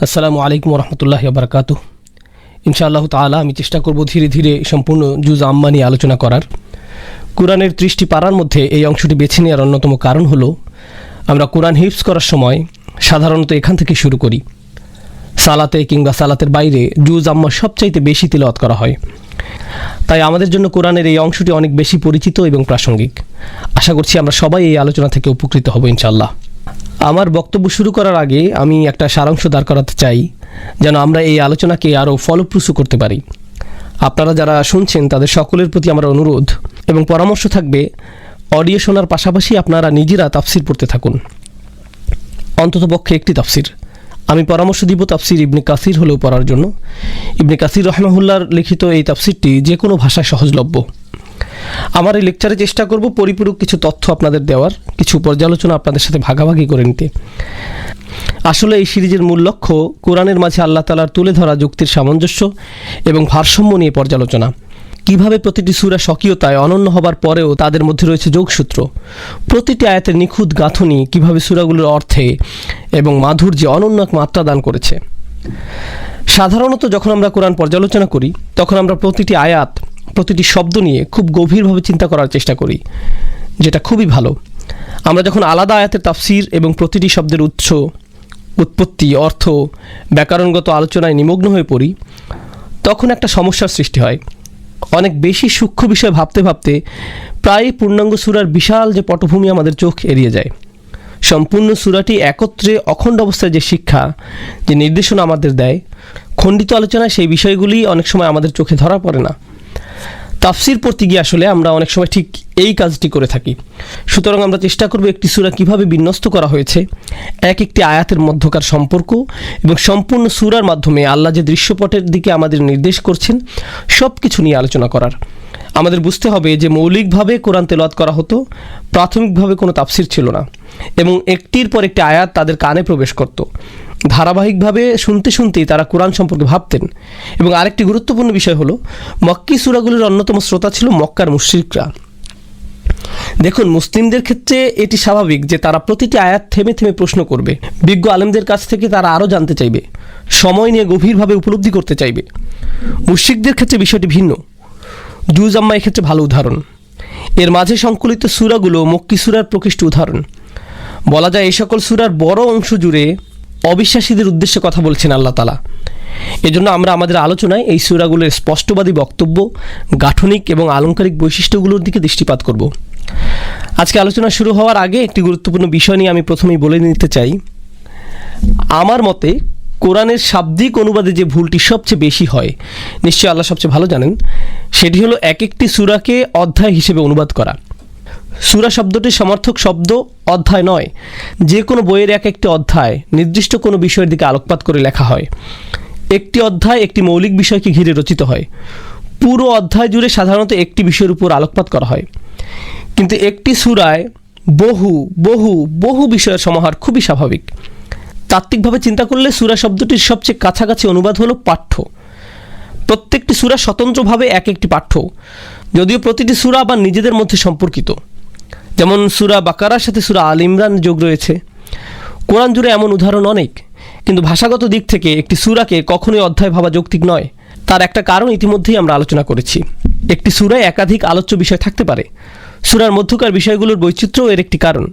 আসসালামু আলাইকুম রহমতুল্লাহি ওয়া বারাকাতুহু। ইনশাআল্লাহ তাআলা আমি চেষ্টা করব ধীরে ধীরে সম্পূর্ণ জুজ আম্মা নিয়ে আলোচনা করার। কোরআনের 30টি পারার মধ্যে এই অংশটি বেছে নেওয়ার অন্যতম কারণ হলো আমরা কোরআন হিফজ করার সময় সাধারণত এখান থেকে শুরু করি। সালাতে কিংবা সালাতের বাইরে জুজ আম্মা সবচাইতে বেশি তিলাওয়াত করা হয়, তাই আমাদের জন্য কোরআনের এই অংশটি অনেক বেশি পরিচিত এবং প্রাসঙ্গিক। আশা করছি আমরা সবাই এই আলোচনা থেকে উপকৃত হব ইনশাআল্লাহ। আমার বক্তব্য শুরু করার আগে আমি একটা সারাংশ দাঁড় করাতে চাই, যেন আমরা এই আলোচনাকে আরও ফলপ্রসূ করতে পারি। আপনারা যারা শুনছেন তাদের সকলের প্রতি আমার অনুরোধ এবং পরামর্শ থাকবে, অডিও শোনার পাশাপাশি আপনারা নিজেরা তাফসির পড়তে থাকুন, অন্ততপক্ষে একটি তাফসির। আমি পরামর্শ দিব তাফসির ইবনে কাসির হলেও পড়ার জন্য। ইবনে কাসির রাহিমাহুল্লাহর লিখিত এই তাফসিরটি যে কোনো ভাষায় সহজলভ্য। আমার এই লেকচারে চেষ্টা করব পরিপূরক কিছু তথ্য আপনাদের দেওয়ার, কিছু পর্যালোচনা আপনাদের সাথে ভাগাভাগি করে নিতে। আসলে এই সিরিজের মূল লক্ষ্য কোরআনের মাঝে আল্লাহ তাআলার তুলে ধরা যুক্তির সামঞ্জস্য এবং ভারসাম্য নিয়ে পর্যালোচনা। কিভাবে প্রতিটি সূরা স্বকীয়তায় অনন্য হবার পরেও তাদের মধ্যে রয়েছে যোগসূত্র, প্রতিটি আয়াতের নিখুঁত গাঁথনি কিভাবে সূরাগুলোর অর্থে এবং মাধুর্যে অনন্য এক মাত্রা দান করেছে। সাধারণত যখন আমরা কোরআন পর্যালোচনা করি তখন আমরা প্রতিটি আয়াত, প্রতিটি শব্দ নিয়ে খুব গভীরভাবে চিন্তা করার চেষ্টা করি, যেটা খুবই ভালো। আমরা যখন আলাদা আয়াতের তাফসির এবং প্রতিটি শব্দের উৎস, উৎপত্তি, অর্থ, ব্যাকরণগত আলোচনায় নিমগ্ন হয়ে পড়ি, তখন একটা সমস্যার সৃষ্টি হয়। অনেক বেশি সূক্ষ্ম বিষয় ভাবতে ভাবতে প্রায় পূর্ণাঙ্গ সূরার বিশাল যে পটভূমি আমাদের চোখ এড়িয়ে যায়। সম্পূর্ণ সূরাটি একত্রে অখণ্ড অবস্থায় যে শিক্ষা, যে নির্দেশনা আমাদের দেয়, খণ্ডিত আলোচনায় সেই বিষয়গুলি অনেক সময় আমাদের চোখে ধরা পড়ে না। তাফসির পড়তে গিয়ে আসলে আমরা অনেক সময় ঠিক এই কাজটি করে থাকি। সুতরাং আমরা চেষ্টা করব একটি সূরা কিভাবে বিন্যস্ত করা হয়েছে, এক একটি আয়াতের মধ্যকার সম্পর্ক এবং সম্পূর্ণ সূরার মাধ্যমে আল্লাহ যে দৃশ্যপটের দিকে আমাদের নির্দেশ করছেন সব কিছু নিয়ে আলোচনা করার। আমাদের বুঝতে হবে যে মৌলিকভাবে কোরআন তেলাওয়াত করা হতো, প্রাথমিকভাবে কোনো তাফসির ছিল না এবং একটির পর একটি আয়াত তাদের কানে প্রবেশ করত। ধারাবাহিকভাবে শুনতে শুনতেই তারা কোরআন সম্পর্কে ভাবতেন। এবং আরেকটি গুরুত্বপূর্ণ বিষয় হলো, মক্কি সূরাগুলির অন্যতম শ্রোতা ছিল মক্কার মুশরিকরা। দেখুন, মুসলিমদের ক্ষেত্রে এটি স্বাভাবিক যে তারা প্রতিটি আয়াত থেমে থেমে প্রশ্ন করবে, বিজ্ঞ আলেমদের কাছ থেকে তারা আরও জানতে চাইবে, সময় নিয়ে গভীরভাবে উপলব্ধি করতে চাইবে। মুশরিকদের ক্ষেত্রে বিষয়টি ভিন্ন। জুজ আম্মা এক্ষেত্রে ভালো উদাহরণ। এর মাঝে সংকলিত সূরাগুলো মক্কি সূরার প্রকৃষ্ট উদাহরণ। বলা যায় এই সকল সূরার বড় অংশ জুড়ে অবিশ্বাসীদের উদ্দেশ্যে কথা বলছেন আল্লাহ তাআলা। এজন্য আমরা আমাদের আলোচনায় এই সূরাগুলোর স্পষ্টবাদী বক্তব্য, গাঠনিক এবং আলংকারিক বৈশিষ্ট্যগুলোর দিকে দৃষ্টিপাত করব। আজকে আলোচনা শুরু হওয়ার আগে একটি গুরুত্বপূর্ণ বিষয় নিয়ে আমি প্রথমেই বলে নিতে চাই। আমার মতে কোরআনের শাব্দিক অনুবাদে যে ভুলটি সবচেয়ে বেশি হয়, নিশ্চয়ই আল্লাহ সবচেয়ে ভালো জানেন, সেটি হলো এক একটি সূরাকে অধ্যায় হিসেবে অনুবাদ করা। সূরা শব্দটির সমার্থক শব্দ অধ্যায় নয়। যে কোনো বইয়ের এক একটি অধ্যায় নির্দিষ্ট কোনো বিষয়ের দিকে আলোকপাত করে লেখা হয়। একটি অধ্যায় একটি মৌলিক বিষয়কে ঘিরে রচিত হয়। পুরো অধ্যায় জুড়ে সাধারণত একটি বিষয়ের উপর আলোকপাত করা হয়। কিন্তু একটি সূরায় বহু বহু বহু বিষয়ের সমাহার খুবই স্বাভাবিক। তাত্ত্বিকভাবে চিন্তা করলে সূরা শব্দটির সবচেয়ে কাছাকাছি অনুবাদ হলো পাঠ্য। প্রত্যেকটি সূরা স্বতন্ত্রভাবে এক একটি পাঠ্য, যদিও প্রতিটি সূরা আবার নিজেদের মধ্যে সম্পর্কিত। যেমন সূরা বাকারার সাথে সূরা আল ইমরান যোগ রয়েছে। কোরআন জুড়ে এমন উদাহরণ অনেক, কিন্তু ভাষাগত দিক থেকে একটি সূরাকে কখনোই অধ্যায় ভাবা যৌক্তিক নয়। তার একটা কারণ ইতিমধ্যেই আমরা আলোচনা করেছি। একটি সূরায় একাধিক আলোচ্য বিষয় থাকতে পারে। সূরার মধ্যকার বিষয়গুলোর বৈচিত্র্যও এর একটি কারণ।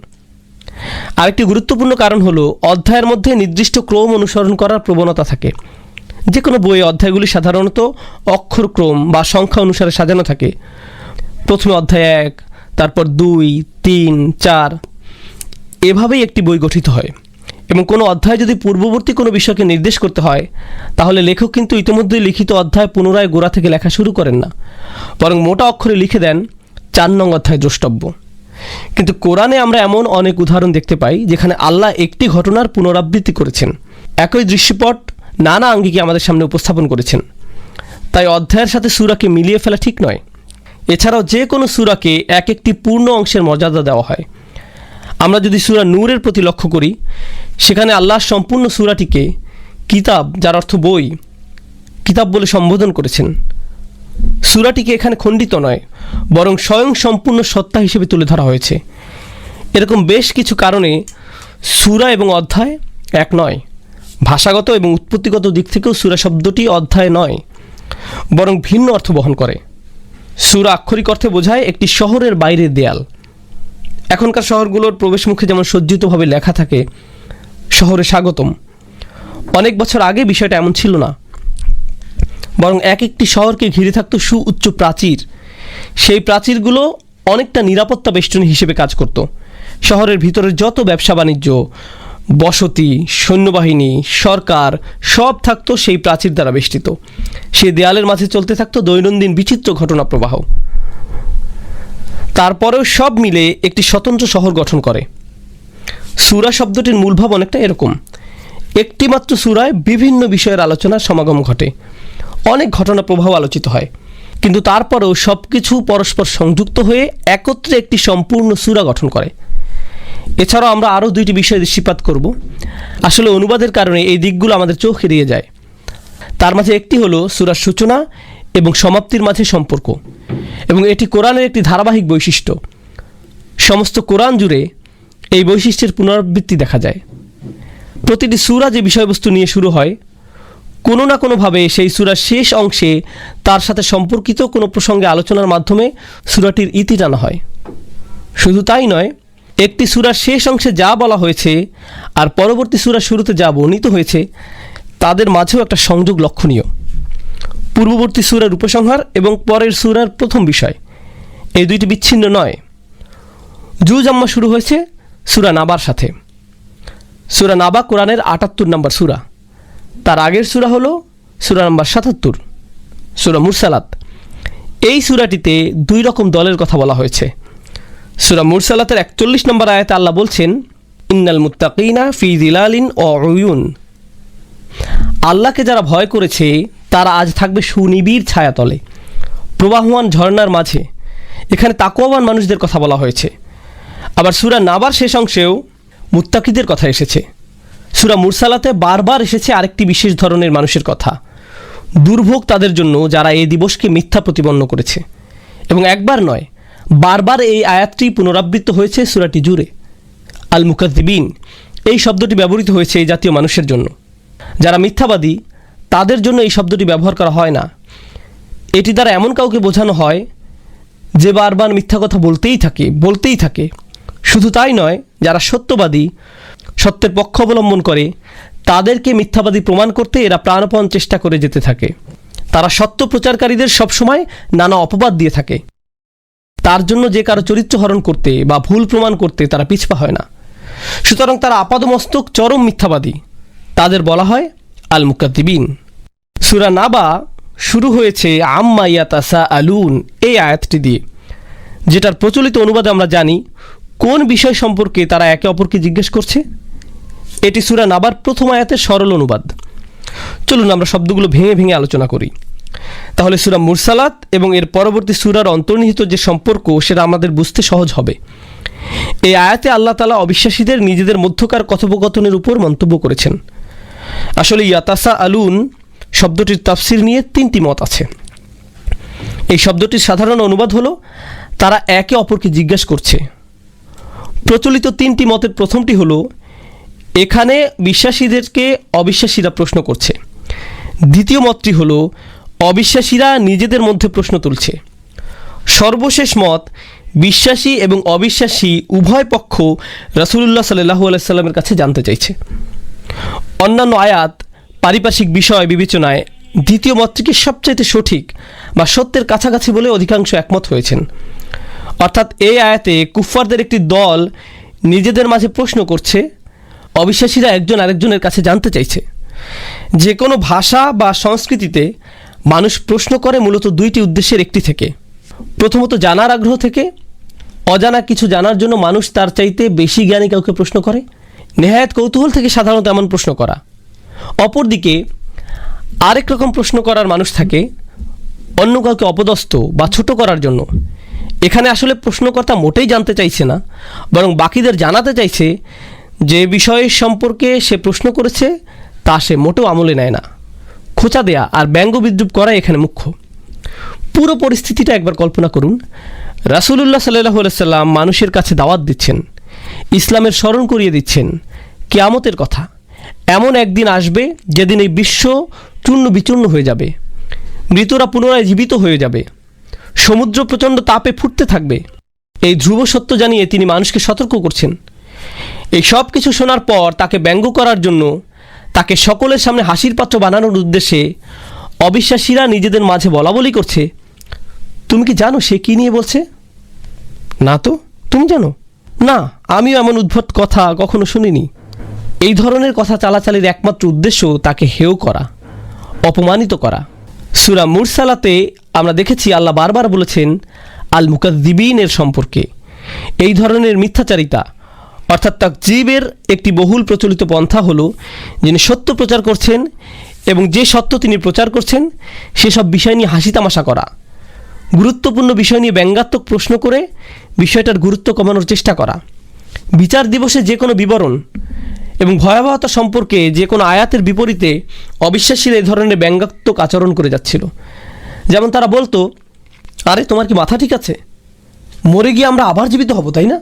আরেকটি গুরুত্বপূর্ণ কারণ হলো অধ্যায়ের মধ্যে নির্দিষ্ট ক্রম অনুসরণ করার প্রবণতা থাকে। যে কোনো বইয়ে অধ্যায়গুলি সাধারণত অক্ষরক্রম বা সংখ্যা অনুসারে সাজানো থাকে। প্রথমে অধ্যায় 1, তারপর 2, 3, 4, এভাবেই একটি বই গঠিত হয়। এবং কোনো অধ্যায় যদি পূর্ববর্তী কোনো বিষয়কে নির্দেশ করতে হয়, তাহলে লেখক কিন্তু ইতিমধ্যেই লিখিত অধ্যায় পুনরায় গোড়া থেকে লেখা শুরু করেন না, বরং মোটা অক্ষরে লিখে দেন 4 নং অধ্যায় দ্রষ্টব্য। কিন্তু কোরআনে আমরা এমন অনেক উদাহরণ দেখতে পাই যেখানে আল্লাহ একটি ঘটনার পুনরাবৃত্তি করেছেন, একই দৃশ্যপট নানা আঙ্গিকে আমাদের সামনে উপস্থাপন করেছেন। তাই অধ্যায়ের সাথে সূরাকে মিলিয়ে ফেলা ঠিক নয়। এছাড়াও যে কোনো সূরাকে এক একটি পূর্ণ অংশের মর্যাদা দেওয়া হয়। আমরা যদি সূরা নূরের প্রতি লক্ষ্য করি, সেখানে আল্লাহ সম্পূর্ণ সূরাটিকে কিতাব, যার অর্থ বই, কিতাব বলে সম্বোধন করেছেন। সূরাটিকে এখানে খণ্ডিত নয়, বরং স্বয়ং সম্পূর্ণ সত্তা হিসেবে তুলে ধরা হয়েছে। এরকম বেশ কিছু কারণে সূরা এবং অধ্যায় এক নয়। ভাষাগত এবং উৎপত্তিগত দিক থেকেও সূরা শব্দটি অধ্যায় নয়, বরং ভিন্ন অর্থ বহন করে। সূরা আক্ষরিক অর্থে বোঝায় একটি শহরের বাইরের দেয়াল। এখনকার শহরগুলোর প্রবেশমুখে যেমন সজ্জিতভাবে লেখা থাকে শহরে স্বাগতম, অনেক বছর আগে বিষয়টা এমন ছিল না, বরং এক একটি শহরকে ঘিরে থাকতো সুউচ্চ প্রাচীর। সেই প্রাচীরগুলো অনেকটা নিরাপত্তা বেষ্টনী হিসেবে কাজ করত। শহরের ভিতরে যত ব্যবসা বাণিজ্য, বসতি, সৈন্যবাহিনী, সরকার সব থাকতো সেই প্রাচীর দ্বারা বেষ্টিত। সেই দেয়ালের মাঝে চলতে থাকতো দৈনন্দিন বিচিত্র ঘটনা প্রবাহ। তারপরেও সব মিলে একটি স্বতন্ত্র শহর গঠন করে। সূরা শব্দটির মূলভাব অনেকটা এরকম। একটি মাত্র সূরায় বিভিন্ন বিষয়ের আলোচনার সমাগম ঘটে, অনেক ঘটনা প্রবাহ আলোচিত হয়, কিন্তু তারপরেও সব কিছু পরস্পর সংযুক্ত হয়ে একত্রে একটি সম্পূর্ণ সূরা গঠন করে। এছাড়াও আমরা আরও দুইটি বিষয়ে দৃষ্টিপাত করব। আসলে অনুবাদের কারণে এই দিকগুলো আমাদের চোখ এড়িয়ে যায়। তার মাঝে একটি হলো সূরার সূচনা এবং সমাপ্তির মাঝে সম্পর্ক, এবং এটি কোরআনের একটি ধারাবাহিক বৈশিষ্ট্য। সমস্ত কোরআন জুড়ে এই বৈশিষ্ট্যের পুনরাবৃত্তি দেখা যায়। প্রতিটি সূরা যে বিষয়বস্তু নিয়ে শুরু হয়, কোনো না কোনোভাবে সেই সূরার শেষ অংশে তার সাথে সম্পর্কিত কোনো প্রসঙ্গে আলোচনার মাধ্যমে সূরাটির ইতি টানা হয়। শুধু তাই নয়, একটি সূরার শেষ অংশে যা বলা হয়েছে আর পরবর্তী সূরার শুরুতে যা বর্ণিত হয়েছে তাদের মাঝেও একটা সংযোগ লক্ষণীয়। পূর্ববর্তী সূরার উপসংহার এবং পরের সূরার প্রথম বিষয়, এই দুইটি বিচ্ছিন্ন নয়। জুজ আম্মা শুরু হয়েছে সূরা নাবার সাথে। সূরা নাবা কোরআনের ৭৮ নম্বর সূরা। তার আগের সূরা হলো সূরা নাম্বার ৭৭, সূরা মুরসালাত। এই সূরাটিতে দুই রকম দলের কথা বলা হয়েছে। সূরা মুরসালাতের ৪১ নম্বর আয়াতে আল্লাহ বলছেন, ইন্নাল মুত্তাকিনা ফি যিলালিন ওয়া উয়ুন। আল্লাহকে যারা ভয় করেছে তারা আজ থাকবে সুনিবিড় ছায়াতলে, প্রবাহমান ঝর্ণার মাঝে। এখানে তাকওয়াবান মানুষদের কথা বলা হয়েছে। আবার সূরা নাবার শেষ অংশেও মুত্তাকিদের কথা এসেছে। সূরা মুরসালাতে বারবার এসেছে আরেকটি বিশেষ ধরনের মানুষের কথা। দুর্ভোগ তাদের জন্য যারা এই দিবসকে মিথ্যা প্রতিপন্ন করেছে। এবং একবার নয়, বারবার এই আয়াতটি পুনরাবৃত্ত হয়েছে সূরাটি জুড়ে। আল মুকাজ্জিবিন এই শব্দটি ব্যবহৃত হয়েছে এই জাতীয় মানুষের জন্য। যারা মিথ্যাবাদী তাদের জন্য এই শব্দটি ব্যবহার করা হয় না। এটি দ্বারা এমন কাউকে বোঝানো হয় যে বারবার মিথ্যা কথা বলতেই থাকে। শুধু তাই নয়, যারা সত্যবাদী, সত্যের পক্ষ অবলম্বন করে, তাদেরকে মিথ্যাবাদী প্রমাণ করতে এরা প্রাণপণ চেষ্টা করে যেতে থাকে। তারা সত্য প্রচারকারীদের সবসময় নানা অপবাদ দিয়ে থাকে। তার জন্য যে কারো চরিত্র হরণ করতে বা ভুল প্রমাণ করতে তারা পিছপা হয় না। সুতরাং তারা আপাদমস্তক চরম মিথ্যাবাদী। তাদের বলা হয় আল মুকাদ্দিবিন। সূরা নাবা শুরু হয়েছে আম্মা ইয়াতাসাআলুন এই আয়াতটি দিয়ে, যেটার প্রচলিত অনুবাদে আমরা জানি কোন বিষয় সম্পর্কে তারা একে অপরকে জিজ্ঞেস করছে। এটি সূরা নাবার প্রথম আয়াতের সরল অনুবাদ। চলুন আমরা শব্দগুলো ভেঙে ভেঙে আলোচনা করি। তাহলে সূরা মুরসালাত এবং এর পরবর্তী সূরার অন্তর্নিহিত যে সম্পর্ক সেটা আমাদের বুঝতে সহজ হবে। এই আয়াতে আল্লাহ তাআলা অবিশ্বাসীদের নিজেদের মধ্যকার কথোপকথনের উপর মন্তব্য করেছেন। আসলে ইয়াতাসাআলুন শব্দটির তাফসির নিয়ে ৩টি মত আছে। এই শব্দটির সাধারণ অনুবাদ হলো তারা একে অপরকে জিজ্ঞাসা করছে। প্রচলিত ৩টি মতের প্রথমটি হলো এখানে বিশ্বাসীদেরকে অবিশ্বাসীরা প্রশ্ন করছে। দ্বিতীয় মতটি হলো অবিশ্বাসীরা নিজেদের মধ্যে প্রশ্ন তুলছে। সর্বশেষ মত, বিশ্বাসী এবং অবিশ্বাসী উভয় পক্ষ রাসূলুল্লাহ সাল্লাল্লাহু আলাইহি সাল্লামের কাছে জানতে চাইছে। অন্যান্য আয়াত পারিপার্শ্বিক বিষয় বিবেচনায় দ্বিতীয় মতটিকে সবচাইতে সঠিক বা সত্যের কাছাকাছি বলে অধিকাংশ একমত হয়েছেন। অর্থাৎ এই আয়াতে কুফফারদের একটি দল নিজেদের মাঝে প্রশ্ন করছে, অবিশ্বাসীরা একজন আরেকজনের কাছে জানতে চাইছে। যে কোনো ভাষা বা সংস্কৃতিতে মানুষ প্রশ্ন করে মূলত দুইটি উদ্দেশ্যের একটি থেকে। প্রথমত জানার আগ্রহ থেকে। অজানা কিছু জানার জন্য মানুষ তার চাইতে বেশি জ্ঞানী কাউকে প্রশ্ন করে। নেহায়েত কৌতূহল থেকে সাধারণত এমন প্রশ্ন করা। অপরদিকে আরেক রকম প্রশ্ন করার মানুষ থাকে অন্য কাউকে অপদস্থ বা ছোট করার জন্য। এখানে আসলে প্রশ্নকর্তা মোটেই জানতে চাইছে না, বরং বাকিদের জানাতে চাইছে যে বিষয়ের সম্পর্কে সে প্রশ্ন করেছে তা সে মোটেও আমলে নেয় না। খোঁচা দেয়া আর ব্যঙ্গ বিদ্রুপ করাই এখানে মুখ্য। পুরো পরিস্থিতিটা একবার কল্পনা করুন। রাসূলুল্লাহ সাল্লাল্লাহু আলাইহি সাল্লাম মানুষের কাছে দাওয়াত দিচ্ছেন, ইসলামের স্মরণ করিয়ে দিচ্ছেন, কিয়ামতের কথা। এমন একদিন আসবে যেদিন এই বিশ্ব চূর্ণ বিচূর্ণ হয়ে যাবে, মৃতরা পুনরায় জীবিত হয়ে যাবে, সমুদ্র প্রচণ্ড তাপে ফুটতে থাকবে। এই ধ্রুব সত্য জানিয়ে তিনি মানুষকে সতর্ক করছেন। এই সব কিছু শোনার পর তাকে ব্যঙ্গ করার জন্য, তাকে সকলের সামনে হাসির পাত্র বানানোর উদ্দেশ্যে অবিশ্বাসীরা নিজেদের মাঝে বলাবলি করছে, তুমি কি জানো সে কী নিয়ে বলছে? না তো, তুমি জানো? না, আমিও এমন উদ্ভট কথা কখনো শুনিনি। এই ধরনের কথা চালাচালির একমাত্র উদ্দেশ্য তাকে হেয় করা, অপমানিত করা। সূরা মুরসালাতে আমরা দেখেছি আল্লাহ বারবার বলেছেন আল মুকাদ্দিবিনের সম্পর্কে। এই ধরনের মিথ্যাচারিতা অর্থাৎ তাকযীবের একটি বহুল প্রচলিত পন্থা হলো যিনি সত্য প্রচার করছেন এবং যে সত্য তিনি প্রচার করছেন সেসব বিষয় নিয়ে হাসি তামাশা করা, গুরুত্বপূর্ণ বিষয় নিয়ে ব্যঙ্গাত্মক প্রশ্ন করে বিষয়টার গুরুত্ব কমানোর চেষ্টা করা, বিচার দিবসে যে কোনো বিবরণ এবং ভয়াবহতা সম্পর্কে যে কোনো আয়াতের বিপরীতে অবিশ্বাসীরা এই ধরনের ব্যঙ্গাত্মক আচরণ করে যাচ্ছিল। যেমন তারা বলতো, আরে তোমার কি মাথা ঠিক আছে? মরে গিয়ে আমরা আবার জীবিত হব, তাই না?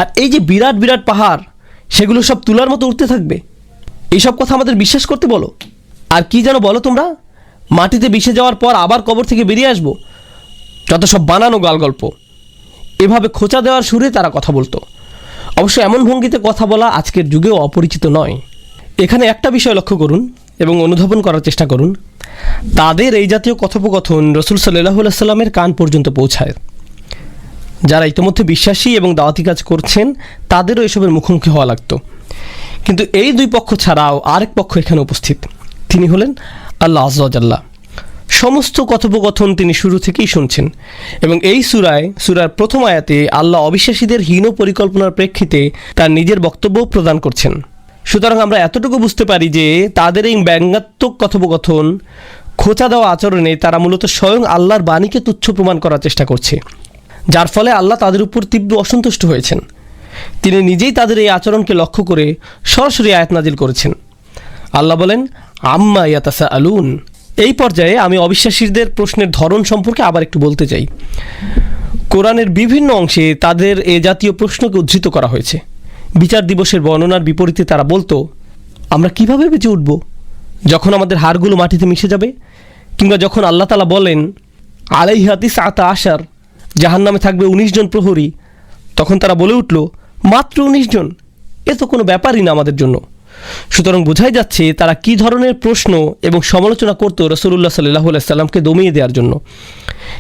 আর এই যে বিরাট বিরাট পাহাড়, সেগুলো সব তুলার মতো উঠতে থাকবে, এইসব কথা আমাদের বিশ্বাস করতে বলো? আর কি যেন বলো তোমরা, মাটিতে মিশে যাওয়ার পর আবার কবর থেকে বেরিয়ে আসবো? যত সব বানানো গালগল্প। এভাবে খোঁচা দেওয়ার সুরে তারা কথা বলতো। অবশ্য এমন ভঙ্গিতে কথা বলা আজকের যুগেও অপরিচিত নয়। এখানে একটা বিষয় লক্ষ্য করুন এবং অনুধাবন করার চেষ্টা করুন। তাদের এই জাতীয় কথোপকথন রাসূল সাল্লাল্লাহু আলাইহি সাল্লামের কান পর্যন্ত পৌঁছায়। যারা ইতিমধ্যে বিশ্বাসী এবং দাওয়াতি কাজ করছেন তাদেরও এসবের মুখোমুখি হওয়া লাগতো। কিন্তু এই দুই পক্ষ ছাড়াও আরেক পক্ষ এখানে উপস্থিত, তিনি হলেন আল্লাহ আযজা ওয়া জাল্লা। সমস্ত কথোপকথন তিনি শুরু থেকেই শুনছেন এবং এই সূরার প্রথম আয়াতে আল্লাহ অবিশ্বাসীদের হীন পরিকল্পনার প্রেক্ষিতে তার নিজের বক্তব্য প্রদান করছেন। সুতরাং আমরা এতটুকু বুঝতে পারি যে তাদের এই ব্যঙ্গাত্মক কথোপকথন, খোঁচা দেওয়া আচরণে তারা মূলত স্বয়ং আল্লাহর বাণীকে তুচ্ছ প্রমাণ করার চেষ্টা করছে, যার ফলে আল্লাহ তাদের উপর তীব্র অসন্তুষ্ট হয়েছেন। তিনি নিজেই তাদের এই আচরণকে লক্ষ্য করে সরাসরি আয়াত নাজিল করেছেন। আল্লাহ বলেন, আম্মা ইয়াতাসাআলুন। এই পর্যায়ে আমি অবিশ্বাসীদের প্রশ্নের ধরন সম্পর্কে আবার একটু বলতে চাই। কোরআনের বিভিন্ন অংশে তাদের এ জাতীয় প্রশ্নকে উদ্ধৃত করা হয়েছে। বিচার দিবসের বর্ণনার বিপরীতে তারা বলতো, আমরা কিভাবে বেঁচে উঠব যখন আমাদের হাড়গুলো মাটিতে মিশে যাবে? কিংবা যখন আল্লাহ তাআলা বলেন আলাইহা তিসআতা আশার, জাহান্নামে থাকবে 19 জন প্রহরী, তখন তারা বলে উঠল, মাত্র 19 জন, এ তো কোনো ব্যাপারই না আমাদের জন্য। সুতরাং বোঝাই যাচ্ছে তারা কি ধরনের প্রশ্ন এবং সমালোচনা করতো রাসূলুল্লাহ সাল্লাল্লাহু আলাইহি সাল্লামকে দমিয়ে দেওয়ার জন্য।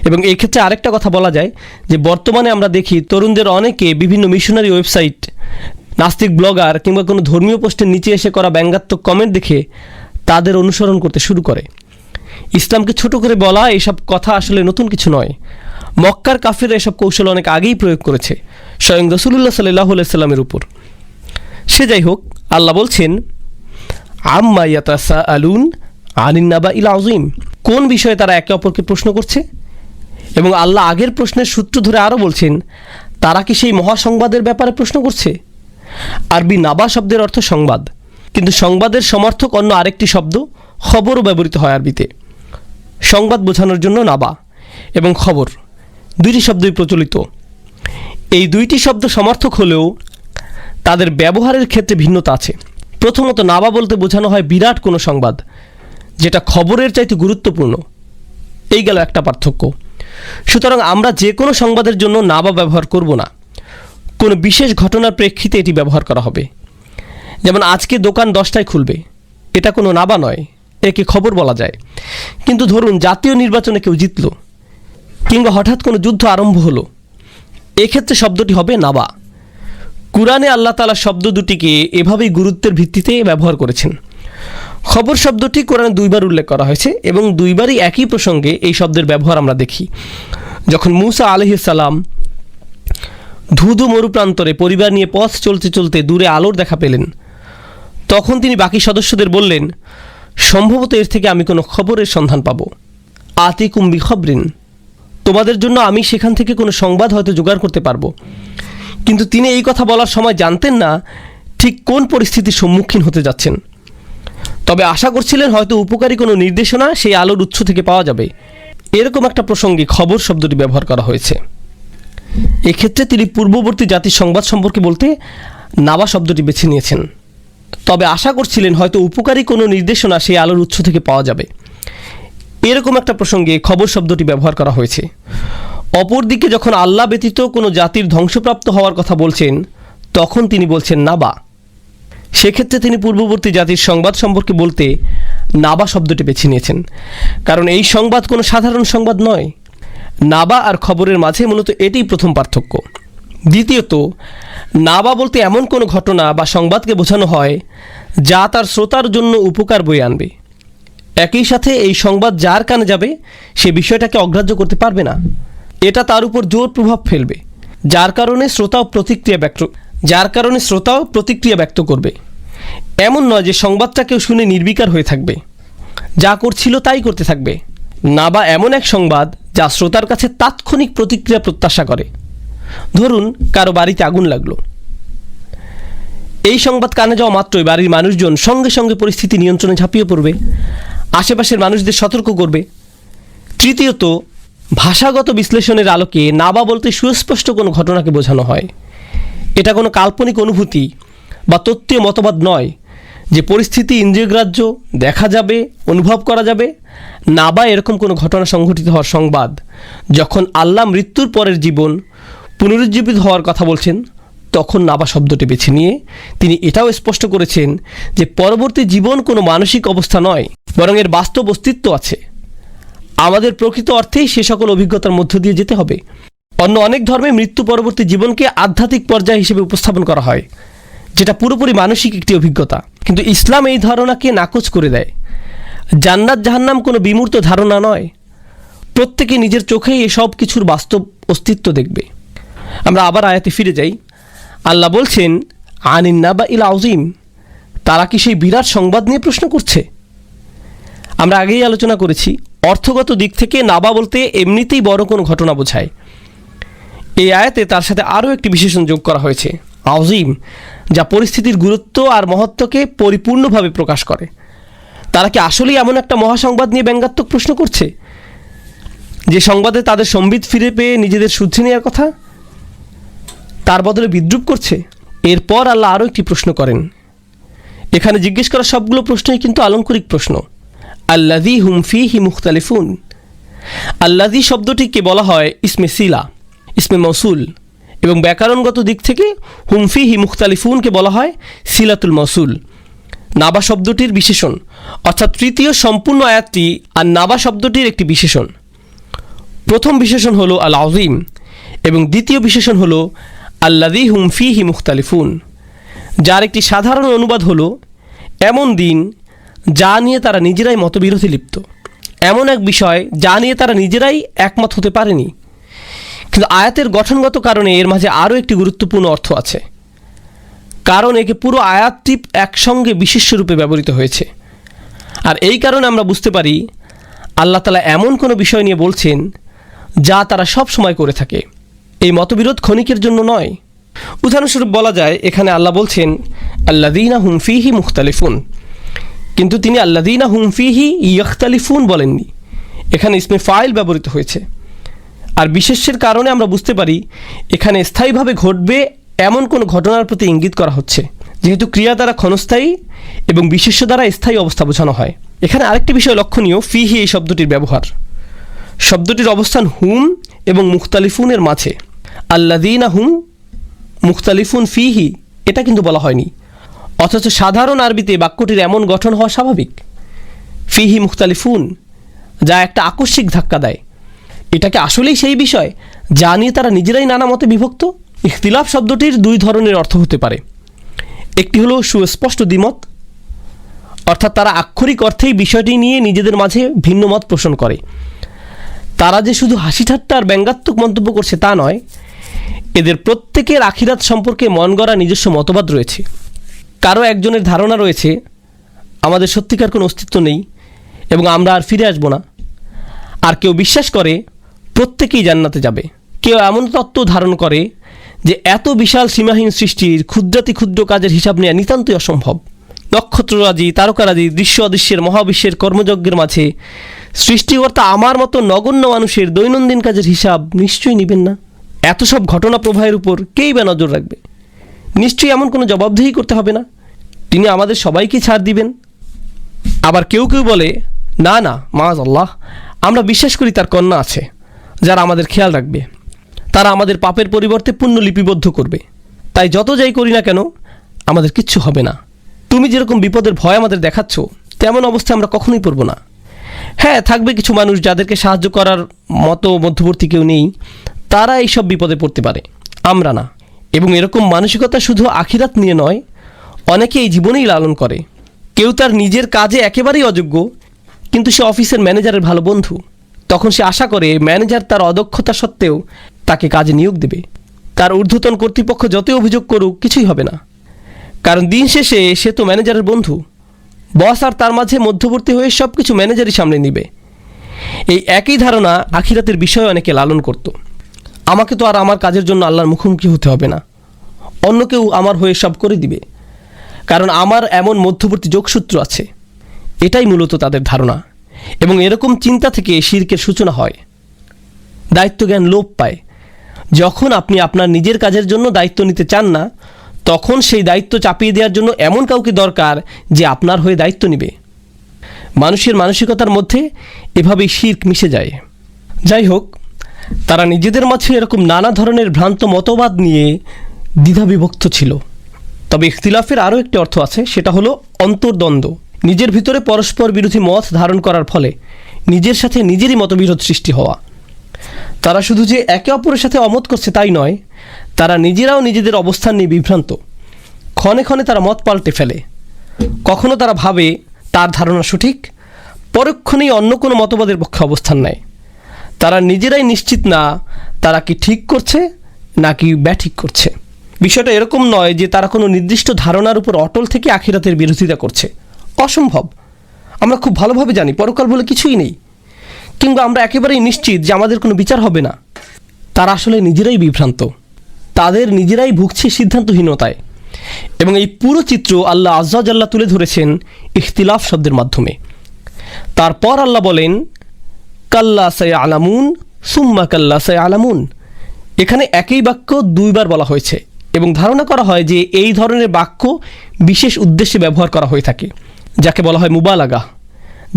এবং এই ক্ষেত্রে আরেকটা কথা বলা যায় যে বর্তমানে আমরা দেখি তরুণদের অনেকে বিভিন্ন মিশনারি ওয়েবসাইট, নাস্তিক ব্লগার কিংবা কোনো ধর্মীয় পোস্টের নিচে এসে করা ব্যঙ্গাত্মক কমেন্ট দেখে তাদের অনুসরণ করতে শুরু করে। ইসলামকে ছোট করে বলা এসব কথা আসলে নতুন কিছু নয়। মক্কার কাফিররা এসব কৌশল অনেক আগেই প্রয়োগ করেছে স্বয়ং রাসূলুল্লাহ সাল্লাল্লাহু আলাইহি সাল্লামের উপর। সে যাই হোক, আল্লাহ বলছেন আম্মা ইয়াতাসাআলুন আনিন নাবাইল আযীম। কোন বিষয়ে তারা একে অপরকে প্রশ্ন করছে? এবং আল্লাহ আগের প্রশ্নের সূত্র ধরে আরও বলছেন, তারা কি সেই মহাসংবাদের ব্যাপারে প্রশ্ন করছে? আরবি নাবা শব্দের অর্থ সংবাদ, কিন্তু সংবাদের সমার্থক অন্য আরেকটি শব্দ খবরও ব্যবহৃত হয় আরবিতে। সংবাদ বোঝানোর জন্য নাবা এবং খবর দুইটি শব্দই প্রচলিত। এই দুইটি শব্দ সমার্থক হলেও তাদের ব্যবহারের ক্ষেত্রে ভিন্নতা আছে। প্রথমত, নাবা বলতে বোঝানো হয় বিরাট কোনো সংবাদ, যেটা খবরের চাইতে গুরুত্বপূর্ণ। এই গেল একটা পার্থক্য। সুতরাং আমরা যে কোনো সংবাদের জন্য নাবা ব্যবহার করব না, কোনো বিশেষ ঘটনার প্রেক্ষিতে এটি ব্যবহার করা হবে। যেমন আজকে দোকান 10টায় খুলবে, এটা কোনো নাবা নয়, একে খবর বলা যায়। কিন্তু ধরুন জাতীয় নির্বাচনে কেউ জিতল কিংবা হঠাৎ কোনো যুদ্ধ আরম্ভ হলো, এক্ষেত্রে শব্দটি হবে নাবা। কুরআনে আল্লাহ তাআলা শব্দ দুটিকে এভাবেই গুরুত্বের ভিত্তিতে ব্যবহার করেছেন। খবর শব্দটি কোরআনে 2বার উল্লেখ করা হয়েছে এবং 2বারই একই প্রসঙ্গে এই শব্দের ব্যবহার আমরা দেখি। যখন মূসা আলাইহিস সালাম ধুধু মরুপ্রান্তরে পরিবার নিয়ে পথ চলতে চলতে দূরে আলোর দেখা পেলেন, তখন তিনি বাকি সদস্যদের বললেন, সম্ভবত এর থেকে আমি কোনো খবরের সন্ধান পাব। আতিকুম বিখবরিন, তোমাদের জন্য আমি সেখান থেকে কোনো সংবাদ হয়তো জোগাড় করতে পারবো। কিন্তু তিনি এই কথা বলার সময় জানতেন না ঠিক কোন পরিস্থিতির সম্মুখীন হতে যাচ্ছেন। তবে আশা করছিলেন হয়তো উপকারী কোনো নির্দেশনা সেই আলোর উৎস থেকে পাওয়া যাবে। এরকম একটা প্রসঙ্গে খবর শব্দটি ব্যবহার করা হয়েছে। এক্ষেত্রে তিনি পূর্ববর্তী জাতির সংবাদ সম্পর্কে বলতে নাবা শব্দটি বেছে নিয়েছেন। তবে আশা করছিলেন হয়তো উপকারী কোনো নির্দেশনা সেই আলোর উৎস থেকে পাওয়া যাবে। এরকম একটা প্রসঙ্গে খবর শব্দটি ব্যবহার করা হয়েছে। অপরদিকে যখন আল্লাহ ব্যতীত কোনো জাতির ধ্বংসপ্রাপ্ত হওয়ার কথা বলছেন, তখন তিনি বলছেন নাবা। সেক্ষেত্রে তিনি পূর্ববর্তী জাতির সংবাদ সম্পর্কে বলতে নাবা শব্দটি বেছে নিয়েছেন, কারণ এই সংবাদ কোনো সাধারণ সংবাদ নয়। নাবা আর খবরের মাঝে মূলত এটিই প্রথম পার্থক্য। দ্বিতীয়ত, নাবা বলতে এমন কোনো ঘটনা বা সংবাদকে বোঝানো হয় যা তার শ্রোতার জন্য উপকার বয়ে আনবে। একই সাথে এই সংবাদ যার কানে যাবে সে বিষয়টাকে অগ্রাহ্য করতে পারবে না, এটা তার উপর জোর প্রভাব ফেলবে, যার কারণে শ্রোতাও প্রতিক্রিয়া ব্যক্ত করবে। এমন নয় যে সংবাদটা কেউ শুনে নির্বিকার হয়ে থাকবে, যা করছিল তাই করতে থাকবে। নাবা এমন এক সংবাদ যা শ্রোতার কাছে তাৎক্ষণিক প্রতিক্রিয়া প্রত্যাশা করে। ধরুন কারো বাড়িতে আগুন লাগলো, এই সংবাদ কানে যাওয়া মাত্রই বাড়ির মানুষজন সঙ্গে সঙ্গে পরিস্থিতি নিয়ন্ত্রণে ঝাঁপিয়ে পড়বে, আশেপাশের মানুষদের সতর্ক করবে। তৃতীয়ত, ভাষাগত বিশ্লেষণের আলোকে নাবা বলতে সুস্পষ্ট কোনো ঘটনাকে বোঝানো হয়। এটা কোনো কাল্পনিক অনুভূতি বা তত্ত্বীয় মতবাদ নয় যে পরিস্থিতি ইন্দ্রিয়গ্রাহ্য, দেখা যাবে, অনুভব করা যাবে। নাবা এরকম কোনো ঘটনা সংঘটিত হওয়ার সংবাদ যখন আল্লাহ মৃত্যুর পরের জীবন পুনরুজ্জীবিত হওয়ার কথা বলছেন, তখন নাবা শব্দটি বেছে নিয়ে তিনি এটাও স্পষ্ট করেছেন যে পরবর্তী জীবন কোনো মানসিক অবস্থা নয়, বরং এর বাস্তব অস্তিত্ব আছে। আমাদের প্রকৃত অর্থেই সে সকল অভিজ্ঞতার মধ্য দিয়ে যেতে হবে। অন্য অনেক ধর্মে মৃত্যু পরবর্তী জীবনকে আধ্যাত্মিক পর্যায় হিসেবে উপস্থাপন করা হয়, যেটা পুরোপুরি মানসিক একটি অভিজ্ঞতা। কিন্তু ইসলাম এই ধারণাকে নাকচ করে দেয়। জান্নাত জাহান্নাম কোনো বিমূর্ত ধারণা নয়, প্রত্যেকে নিজের চোখেই এসব কিছুর বাস্তব অস্তিত্ব দেখবে। আমরা আবার আয়াতে ফিরে যাই। আল্লাহ বলছেন আনিন নাবা ইল আযীম, তারা কি সেই বিরাট সংবাদ নিয়ে প্রশ্ন করছে? আমরা আগেই আলোচনা করেছি, অর্থগত দিক থেকে নাবা বলতে এমনিতেই বড় কোনো ঘটনা বোঝায়। এই আয়াতে তার সাথে আরও একটি বিশেষণ যোগ করা হয়েছে, আযীম, যা পরিস্থিতির গুরুত্ব আর মহত্বকে পরিপূর্ণভাবে প্রকাশ করে। তারা কি আসলেই এমন একটা মহাসংবাদ নিয়ে ব্যঙ্গাত্মক প্রশ্ন করছে যে সংবাদে তাদের সম্বিত ফিরে পেয়ে নিজেদের শুদ্ধি নেওয়ার কথা, তার বদলে বিদ্রূপ করছে? এরপর আল্লাহ আরও একটি প্রশ্ন করেন। এখানে জিজ্ঞেস করা সবগুলো প্রশ্নই কিন্তু আলংকারিক প্রশ্ন। আল্লাযী হুম ফীহি মুখতালিফুন। আল্লাযী শব্দটিকে বলা হয় ইসমে সিলা, ইসমে মৌসুল, এবং ব্যাকরণগত দিক থেকে হুম ফীহি মুখতালিফুনকে বলা হয় সিলাতুল মৌসুল, নাবা শব্দটির বিশেষণ। অর্থাৎ তৃতীয় সম্পূর্ণ আয়াতটি আর নাবা শব্দটির একটি বিশেষণ। প্রথম বিশেষণ হলো আল আযীম এবং দ্বিতীয় বিশেষণ হলো আল্লাযী হুম ফীহি মুখতালিফুন, যার একটি সাধারণ অনুবাদ হলো এমন দিন যা নিয়ে তারা নিজেরাই মতবিরোধে লিপ্ত, এমন এক বিষয় যা নিয়ে তারা নিজেরাই একমত হতে পারেনি। কিন্তু আয়াতের গঠনগত কারণে এর মাঝে আরও একটি গুরুত্বপূর্ণ অর্থ আছে, কারণ একে পুরো আয়াতটি একসঙ্গে বিশেষ্য রূপে ব্যবহৃত হয়েছে। আর এই কারণে আমরা বুঝতে পারি আল্লাহ তাআলা এমন কোনো বিষয় নিয়ে বলছেন যা তারা সব সময় করে থাকে। এই মতবিরোধ ক্ষণিকের জন্য নয়। উদাহরণস্বরূপ বলা যায়, এখানে আল্লাহ বলছেন আল্লাযীনা হুম ফীহি মুখতালিফুন, কিন্তু তিনি আল্লাযীনা হুম ফীহি ইয়াখতালিফুন বলেননি। এখানে ইসমে ফাইল ব্যবহৃত হয়েছে। আর বিশেষ্যের কারণে আমরা বুঝতে পারি এখানে স্থায়ীভাবে ঘটবে এমন কোনো ঘটনার প্রতি ইঙ্গিত করা হচ্ছে, যেহেতু ক্রিয়া দ্বারা ক্ষণস্থায়ী এবং বিশেষ্য দ্বারা স্থায়ী অবস্থা বোঝানো হয়। এখানে আরেকটি বিষয় লক্ষণীয়, ফীহি এই শব্দটির ব্যবহার। শব্দটির অবস্থান হুম এবং মুখতালিফুনের মাঝে। আল্লাযীনা হুম মুখতালিফুন ফীহি এটা কিন্তু বলা হয়নি, অথচ সাধারণ আরবিতে বাক্যটির এমন গঠন হওয়া স্বাভাবিক। ফীহি মুখতালিফুন, যা একটা আকস্মিক ধাক্কা দেয়। এটাকে আসলেই সেই বিষয় যা নিয়ে তারা নিজেরাই নানা মতে বিভক্ত। ইখতিলাফ শব্দটির দুই ধরনের অর্থ হতে পারে। একটি হলো সুস্পষ্ট দ্বিমত, অর্থাৎ তারা আক্ষরিক অর্থেই বিষয়টি নিয়ে নিজেদের মাঝে ভিন্ন মত পোষণ করে। তারা যে শুধু হাসি ঠাট্টা আর ব্যঙ্গাত্মক মন্তব্য করছে তা নয়, এদের প্রত্যেকের আখিরাত সম্পর্কে মন গড়া নিজস্ব মতবাদ রয়েছে। কারো একজনের ধারণা রয়েছে আমাদের সত্যিকার কোনো অস্তিত্ব নেই এবং আমরা আর ফিরে আসবো না, আর কেউ বিশ্বাস করে প্রত্যেকেই জান্নাতে যাবে। কেউ এমন তত্ত্ব ধারণ করে যে এত বিশাল সীমাহীন সৃষ্টির ক্ষুদ্রাতি ক্ষুদ্র কাজের হিসাব নেওয়া নিতান্তই অসম্ভব। নক্ষত্ররাজি, তারকারাজি, দৃশ্য অদৃশ্যের মহাবিশ্বের কর্মযজ্ঞের মাঝে সৃষ্টিকর্তা আমার মতো নগণ্য মানুষের দৈনন্দিন কাজের হিসাব নিশ্চয়ই নেবেন না। এত সব ঘটনা প্রবাহের উপর কেই বা নজর রাখবে? নিশ্চয়ই এমন কোনো জবাবদিহি করতে হবে না। তিনি আমাদের সবাইকে ছাড় দিবেন। আবার কেউ কেউ বলে, না না, মাআযাল্লাহ, আমরা বিশ্বাস করি তার কন্যা আছে যারা আমাদের খেয়াল রাখবে, তারা আমাদের পাপের পরিবর্তে পুণ্য লিপিবদ্ধ করবে, তাই যত যাই করি না কেন আমাদের কিচ্ছু হবে না। তুমি যেরকম বিপদের ভয় আমাদের দেখাচ্ছ, তেমন অবস্থায় আমরা কখনোই পড়ব না। হ্যাঁ, থাকবে কিছু মানুষ যাদেরকে সাহায্য করার মতো মধ্যবর্তী কেউ নেই, তারা এইসব বিপদে পড়তে পারে, আমরা না। এবং এরকম মানসিকতা শুধু আখিরাত নিয়ে নয়, অনেকে এই জীবনেই লালন করে। কেউ তার নিজের কাজে একেবারেই অযোগ্য, কিন্তু সে অফিসের ম্যানেজারের ভালো বন্ধু। তখন সে আশা করে ম্যানেজার তার অদক্ষতা সত্ত্বেও তাকে কাজে নিয়োগ দেবে। তার ঊর্ধ্বতন কর্তৃপক্ষ যতই অভিযোগ করুক কিছুই হবে না, কারণ দিন শেষে সে তো ম্যানেজারের বন্ধু। বস আর তার মাঝে মধ্যবর্তী হয়ে সব কিছু ম্যানেজারই সামনে নিবে। এই একই ধারণা আখিরাতের বিষয়ে অনেকে লালন করত। আমাকে তো আর আমার কাজের জন্য আল্লাহর মুখোমুখি হতে হবে না, অন্য কেউ আমার হয়ে সব করে দিবে, কারণ আমার এমন মধ্যবর্তী যোগসূত্র আছে। এটাই মূলত তাদের ধারণা, এবং এরকম চিন্তা থেকে শিরকের সূচনা হয়। দায়িত্বজ্ঞান লোপ পায়। যখন আপনি আপনার নিজের কাজের জন্য দায়িত্ব নিতে চান না, তখন সেই দায়িত্ব চাপিয়ে দেওয়ার জন্য এমন কাউকে দরকার যে আপনার হয়ে দায়িত্ব নেবে। মানুষের মানসিকতার মধ্যে এভাবেই শিরক মিশে যায়। যাই হোক, তারা নিজেদের মাঝে এরকম নানা ধরনের ভ্রান্ত মতবাদ নিয়ে দ্বিধাবিভক্ত ছিল। তবে ইখতিলাফের আরও একটি অর্থ আছে, সেটা হলো অন্তর্দ্বন্দ্ব। নিজের ভিতরে পরস্পর বিরোধী মত ধারণ করার ফলে নিজের সাথে নিজেরই মতবিরোধ সৃষ্টি হওয়া। তারা শুধু যে একে অপরের সাথে অমত করছে তাই নয়, তারা নিজেরাও নিজেদের অবস্থান নিয়ে বিভ্রান্ত। ক্ষণে ক্ষণে তারা মত পাল্টে ফেলে। কখনো তারা ভাবে তার ধারণা সঠিক, পরক্ষণেই অন্য কোনো মতবাদের পক্ষে অবস্থান নেয়। তারা নিজেরাই নিশ্চিত না তারা কি ঠিক করছে নাকি ব্যাঠিক করছে। বিষয়টা এরকম নয় যে তারা কোনো নির্দিষ্ট ধারণার উপর অটল থেকে আখিরাতের বিরোধিতা করছে। অসম্ভব। আমরা খুব ভালোভাবে জানি পরকাল বলে কিছুই নেই, কিংবা আমরা একেবারেই নিশ্চিত যে আমাদের কোনো বিচার হবে না। তারা আসলে নিজেরাই বিভ্রান্ত, তাদের নিজেরাই ভুগছে সিদ্ধান্তহীনতায়। এবং এই পুরো চিত্র আল্লাহ আজ্জা জাল্লা তুলে ধরেছেন ইখতিলাফ শব্দের মাধ্যমে। তারপর আল্লাহ বলেন, কাল্লা সায়ালামুন সুম্মা কাল্লা সায়ালামুন। এখানে একই বাক্য দুইবার বলা হয়েছে, এবং ধারণা করা হয় যে এই ধরনের বাক্য বিশেষ উদ্দেশ্যে ব্যবহার করা হয়ে থাকে, যাকে বলা হয় মুবালাগা,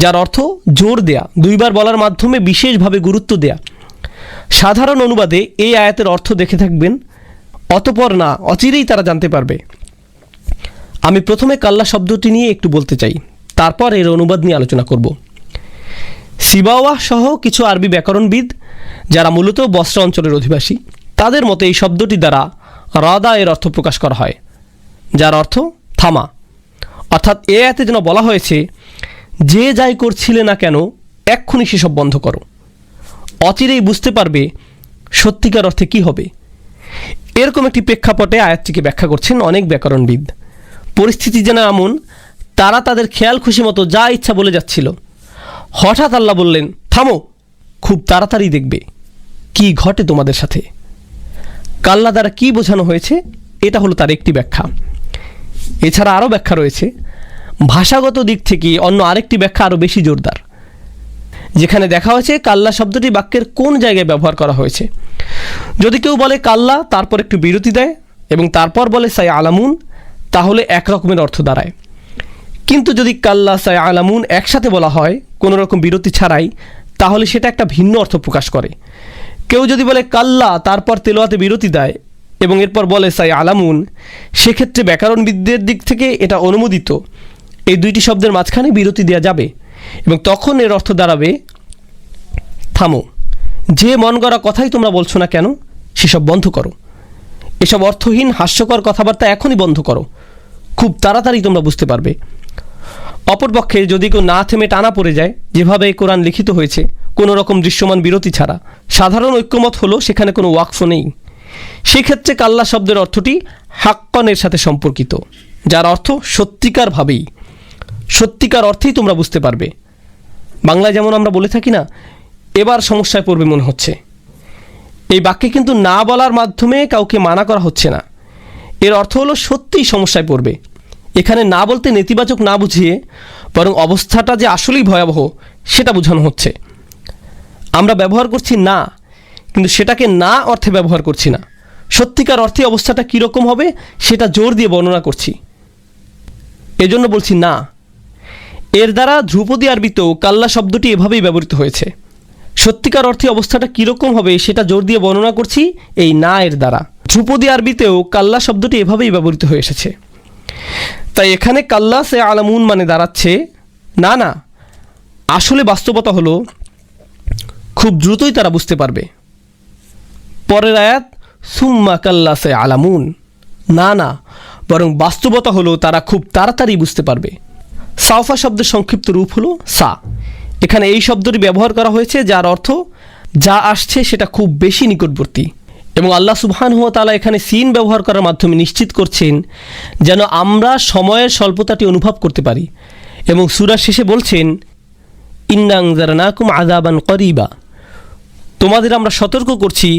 যার অর্থ জোর দেয়া, দুইবার বলার মাধ্যমে বিশেষভাবে গুরুত্ব দেয়া। সাধারণ অনুবাদে এই আয়াতের অর্থ দেখে থাকবেন, অতপর না, অচিরেই তারা জানতে পারবে। আমি প্রথমে কাল্লা শব্দটি নিয়ে একটু বলতে চাই, তারপর এর অনুবাদ নিয়ে আলোচনা করব। সিবাওয়াহ সহ কিছু আরবি ব্যাকরণবিদ যারা মূলত বসরা অঞ্চলের অধিবাসী, তাদের মতে এই শব্দটি দ্বারা রাদা এর অর্থ প্রকাশ করা হয়, যার অর্থ থামা। অর্থাৎ এ আয়াতে যেন বলা হয়েছে, যে যাই করছিলে না কেন এক্ষুনি সেসব বন্ধ করো, অচিরেই বুঝতে পারবে সত্যিকার অর্থে কি হবে। এরকম একটি প্রেক্ষাপটে আয়াতটিকে ব্যাখ্যা করছেন অনেক ব্যাকরণবিদ। পরিস্থিতি যেন এমন, তারা তাদের খেয়াল খুশি মতো যা ইচ্ছা বলে যাচ্ছিল। হঠাৎ আল্লাহ বললেন, থামো, খুব তাড়াতাড়ি দেখবে কি ঘটে তোমাদের সাথে। কাল্লা দ্বারা কি বোঝানো হয়েছে, এটা হলো তার একটি ব্যাখ্যা। এছাড়া আরও ব্যাখ্যা রয়েছে। ভাষাগত দিক থেকে অন্য আরেকটি ব্যাখ্যা আরও বেশি জোরদার, যেখানে দেখা হয়েছে কাল্লা শব্দটি বাক্যের কোন জায়গায় ব্যবহার করা হয়েছে। যদি কেউ বলে কাল্লা, তারপর একটু বিরতি দেয় এবং তারপর বলে সাই আলামুন, তাহলে এক রকমের অর্থ দাঁড়ায়। কিন্তু যদি কাল্লা সাই আলামুন একসাথে বলা হয় কোনো রকম বিরতি ছাড়াই, তাহলে সেটা একটা ভিন্ন অর্থ প্রকাশ করে। কেউ যদি বলে কাল্লা, তারপর তেলোয়াতে বিরতি দেয় এবং এরপর বলে সাই আলামুন, সেক্ষেত্রে ব্যাকরণবিদদের দিক থেকে এটা অনুমোদিত। এই দুইটি শব্দের মাঝখানে বিরতি দেওয়া যাবে এবং তখন এর অর্থ দাঁড়াবে, থামো, যে মন গড়া কথাই তোমরা বলছো না কেন সেসব বন্ধ করো। এসব অর্থহীন হাস্যকর কথাবার্তা এখনই বন্ধ করো, খুব তাড়াতাড়ি তোমরা বুঝতে পারবে। অপরপক্ষে যদি কেউ না থেমে টানা পড়ে যায়, যেভাবে কোরআন লিখিত হয়েছে, কোনো রকম দৃশ্যমান বিরতি ছাড়া, সাধারণ ঐক্যমত হলো সেখানে কোনো ওয়াকফ নেই। সেক্ষেত্রে কাল্লা শব্দের অর্থটি হাক্কনের সাথে সম্পর্কিত, যার অর্থ সত্যিকারভাবেই, সত্যিকার অর্থেই তোমরা বুঝতে পারবে। বাংলায় যেমন আমরা বলে থাকি না, এবার সমস্যায় পড়বে মনে হচ্ছে। এই বাক্যে কিন্তু না বলার মাধ্যমে কাউকে মানা করা হচ্ছে না, এর অর্থ হলো সত্যিই সমস্যায় পড়বে। এখানে না বলতে নেতিবাচক না বুঝিয়ে বরং অবস্থাটা যে আসলেই ভয়াবহ সেটা বোঝানো হচ্ছে। আমরা ব্যবহার করছি না, কিন্তু সেটাকে না অর্থে ব্যবহার করছি না। সত্যিকার অর্থে অবস্থাটা কীরকম হবে সেটা জোর দিয়ে বর্ণনা করছি। এজন্য বলছি না। এর দ্বারা ধ্রুপদী আরবিতেও কাল্লা শব্দটি এভাবেই ব্যবহৃত হয়েছে। সত্যিকার অর্থে অবস্থাটা কীরকম হবে সেটা জোর দিয়ে বর্ণনা করছি এই না এর দ্বারা। ধ্রুপদী আরবিতেও কাল্লা শব্দটি এভাবেই ব্যবহৃত হয়ে এসেছে। তাই এখানে কাল্লা সে আলামুন মানে দাঁড়াচ্ছে না না, আসলে বাস্তবতা হলো খুব দ্রুতই তারা বুঝতে পারবে। পরের আয়াত সুম্মা কাল্লা সে আলামুন, না না, বরং বাস্তবতা হলো তারা খুব তাড়াতাড়ি বুঝতে পারবে। সাওফা শব্দের সংক্ষিপ্ত রূপ হলো সা। এখানে এই শব্দটি ব্যবহার করা হয়েছে যার অর্থ যা আসছে সেটা খুব বেশি নিকটবর্তী, এবং আল্লাহ সুবহানাহু ওয়া তাআলা এখানে সিন ব্যবহার করার মাধ্যমে নিশ্চিত করছেন যেন আমরা সময়ের স্বল্পতাটি অনুভব করতে পারি। এবং সূরার শেষে বলছেন ইন্না আনজারনাকুম আযাবান করিবা, তোমাদের আমরা সতর্ক করছি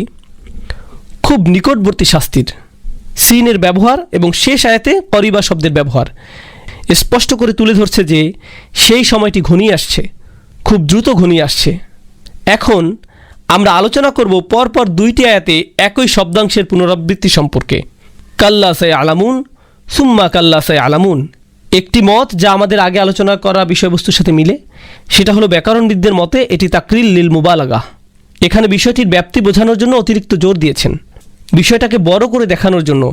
খুব নিকটবর্তী শাস্তির। সিনের ব্যবহার এবং শেষ আয়াতে করিবা শব্দের ব্যবহার স্পষ্ট করে তুলে ধরছে যে সেই সময়টি ঘনিয়ে আসছে, খুব দ্রুত ঘনিয়ে আসছে। এখন আমরা আলোচনা করব পরপর দুইটি আয়াতে একই শব্দাংশের পুনরাবৃত্তি সম্পর্কে। কাল্লা সে আলামুন, সুম্মা কাল্লা সে আলামুন। একটি মত যা আমাদের আগে আলোচনা করা বিষয়বস্তুর সাথে মিলে, সেটা হলো ব্যাকরণবিদদের মতে এটি তাকরিল লিল মুবালাগা। এখানে বিষয়টির ব্যাপ্তি বোঝানোর জন্য অতিরিক্ত জোর দিয়েছেন, বিষয়টাকে বড় করে দেখানোর জন্য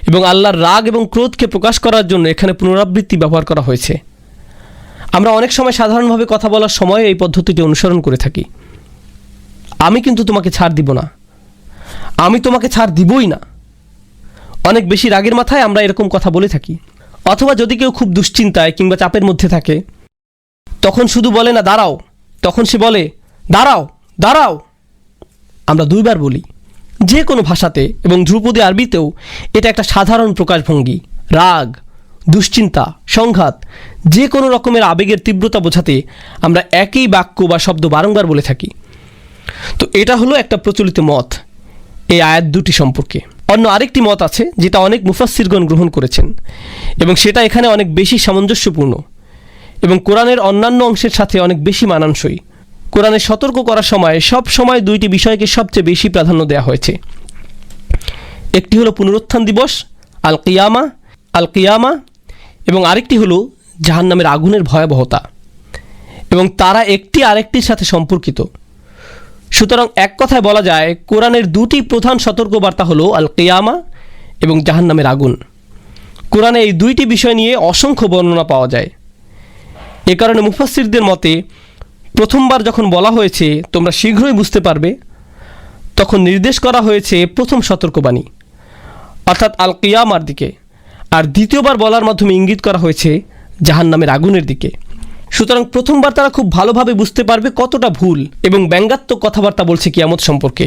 এবং আল্লাহর রাগ এবং ক্রোধকে প্রকাশ করার জন্য এখানে পুনরাবৃত্তি ব্যবহার করা হয়েছে। আমরা অনেক সময় সাধারণভাবে কথা বলার সময় এই পদ্ধতিটি অনুসরণ করে থাকি। আমি কিন্তু তোমাকে ছাড় দিব না, আমি তোমাকে ছাড় দিবই না। অনেক বেশি রাগের মাথায় আমরা এরকম কথা বলে থাকি। অথবা যদি কেউ খুব দুশ্চিন্তায় কিংবা চাপের মধ্যে থাকে, তখন শুধু বলে না দাঁড়াও, তখন সে বলে দাঁড়াও দাঁড়াও। আমরা দুইবার বলি যে কোনো ভাষাতে, এবং ধ্রুপদী আরবিতেও এটা একটা সাধারণ প্রকাশভঙ্গি। রাগ, দুশ্চিন্তা, সংঘাত, যে কোনো রকমের আবেগের তীব্রতা বোঝাতে আমরা একই বাক্য বা শব্দ বারংবার বলে থাকি। তো এটা হলো একটা প্রচলিত মত এই আয়াত দুটি সম্পর্কে। অন্য আরেকটি মত আছে যেটা অনেক মুফাসসিরগণ গ্রহণ করেছেন, এবং সেটা এখানে অনেক বেশি সামঞ্জস্যপূর্ণ এবং কোরআনের অন্যান্য অংশের সাথে অনেক বেশি মানানসই। কোরআনে সতর্ক করার সময় সব সময় দুইটি বিষয়কে সবচেয়ে বেশি প্রাধান্য দেওয়া হয়েছে। একটি হলো পুনরুত্থান দিবস আল কিয়ামা, এবং আরেকটি হলো জাহান্নামের আগুনের ভয়াবহতা, এবং তারা একটি আরেকটির সাথে সম্পর্কিত। সুতরাং এক কথায় বলা যায় কোরআনের দুটি প্রধান সতর্কবার্তা হলো আল কিয়ামা এবং জাহান্নামের আগুন। কোরআনে এই দুইটি বিষয় নিয়ে অসংখ্য বর্ণনা পাওয়া যায়। এ কারণে মুফাসসিরদের মতে প্রথমবার যখন বলা হয়েছে তোমরা শীঘ্রই বুঝতে পারবে, তখন নির্দেশ করা হয়েছে প্রথম সতর্কবাণী অর্থাৎ আল কিয়ামার দিকে, আর দ্বিতীয়বার বলার মাধ্যমে ইঙ্গিত করা হয়েছে জাহান্নামের আগুনের দিকে। সুতরাং প্রথমবার তারা খুব ভালোভাবে বুঝতে পারবে কতটা ভুল এবং ব্যঙ্গাত্মক কথাবার্তা বলছে কিয়ামত সম্পর্কে,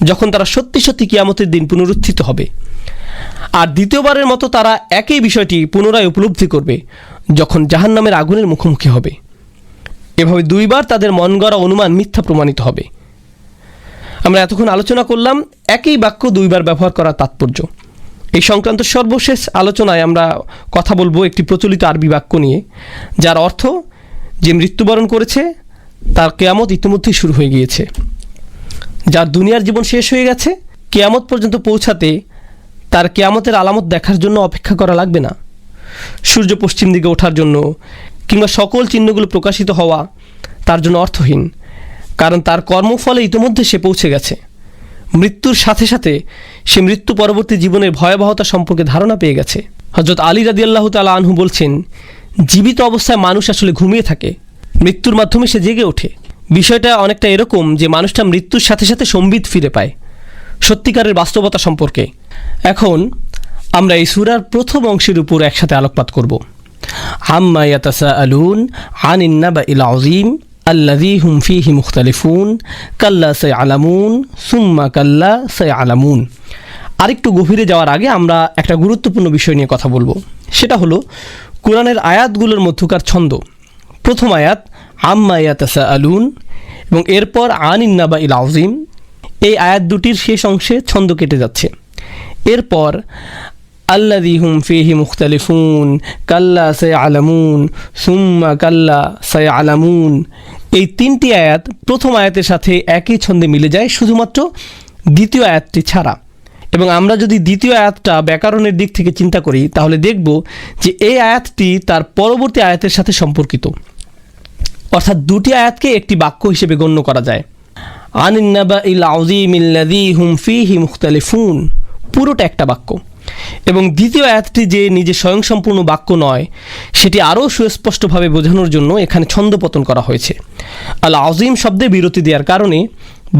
যখন তারা সত্যি সত্যি কিয়ামতের দিন পুনরুত্থিত হবে। আর দ্বিতীয়বারের মতো তারা একই বিষয়টি পুনরায় উপলব্ধি করবে যখন জাহান্নামের আগুনের মুখোমুখি হবে। এভাবে দুইবার তাদের মন গড়া অনুমান মিথ্যা প্রমাণিত হবে। আমরা এতক্ষণ আলোচনা করলাম একই বাক্য দুইবার ব্যবহার করার তাৎপর্য। এই সংক্রান্ত সর্বশেষ আলোচনায় আমরা কথা বলবো একটি প্রচলিত আরবি বাক্য নিয়ে, যার অর্থ যে মৃত্যুবরণ করেছে তার কিয়ামত ইতিমধ্যেই শুরু হয়ে গিয়েছে। যার দুনিয়ার জীবন শেষ হয়ে গেছে, কিয়ামত পর্যন্ত পৌঁছাতে তার কিয়ামতের আলামত দেখার জন্য অপেক্ষা করা লাগবে না। সূর্য পশ্চিম দিকে ওঠার জন্য কিংবা সকল চিহ্নগুলো প্রকাশিত হওয়া তার জন্য অর্থহীন, কারণ তার কর্মফলে ইতিমধ্যে সে পৌঁছে গেছে। মৃত্যুর সাথে সাথে সে মৃত্যু পরবর্তী জীবনের ভয়াবহতা সম্পর্কে ধারণা পেয়ে গেছে। হযরত আলী রাদিয়াল্লাহু তাআলা আনহু বলছেন, জীবিত অবস্থায় মানুষ আসলে ঘুমিয়ে থাকে, মৃত্যুর মাধ্যমে সে জেগে ওঠে। বিষয়টা অনেকটা এরকম যে মানুষটা মৃত্যুর সাথে সাথে সম্বিত ফিরে পায়, সত্যিকারের বাস্তবতা সম্পর্কে। এখন আমরা এই সূরার প্রথম অংশের উপর একসাথে আলোকপাত করব। আম্মা ইয়াতাসাআলুন আনিন নাবাইল আযীম আল্লাযী হুম ফীহি মুখতালিফুন কাল্লা সায়ালামুন সুম্মা কাল্লা সায়ালামুন। আরেকটু গভীরে যাওয়ার আগে আমরা একটা গুরুত্বপূর্ণ বিষয় নিয়ে কথা বলবো। সেটা হলো কোরআনের আয়াতগুলোর মধ্যকার ছন্দ। প্রথম আয়াত আম্মা ইয়াতাসাআলুন এবং এরপর আনিন নাবাইল আযীম, এই আয়াত দুটির শেষ অংশে ছন্দ কেটে যাচ্ছে। এরপর আল্লাযী হুম ফীহি মুখতালিফুন কাল্লা সায়ালামুন সুম্মা কাল্লা সায়ালামুন, এই তিনটি আয়াত প্রথম আয়াতের সাথে একই ছন্দে মিলে যায়, শুধুমাত্র দ্বিতীয় আয়াতটি ছাড়া। এবং আমরা যদি দ্বিতীয় আয়াতটা ব্যাকরণের দিক থেকে চিন্তা করি তাহলে দেখব যে এই আয়াতটি তার পরবর্তী আয়াতের সাথে সম্পর্কিত, অর্থাৎ দুটি আয়াতকে একটি বাক্য হিসেবে গণ্য করা যায়। আনিন নাবাইল আযীমিল্লাযী হুম ফীহি মুখতালিফুন, পুরোটা একটা বাক্য। এবং দ্বিতীয় আয়াতটি যে নিজে স্বয়ংসম্পূর্ণ বাক্য নয়, সেটি আরও সুস্পষ্টভাবে বোঝানোর জন্য এখানে ছন্দপতন করা হয়েছে। আল আযীম শব্দে বিরতি দেওয়ার কারণে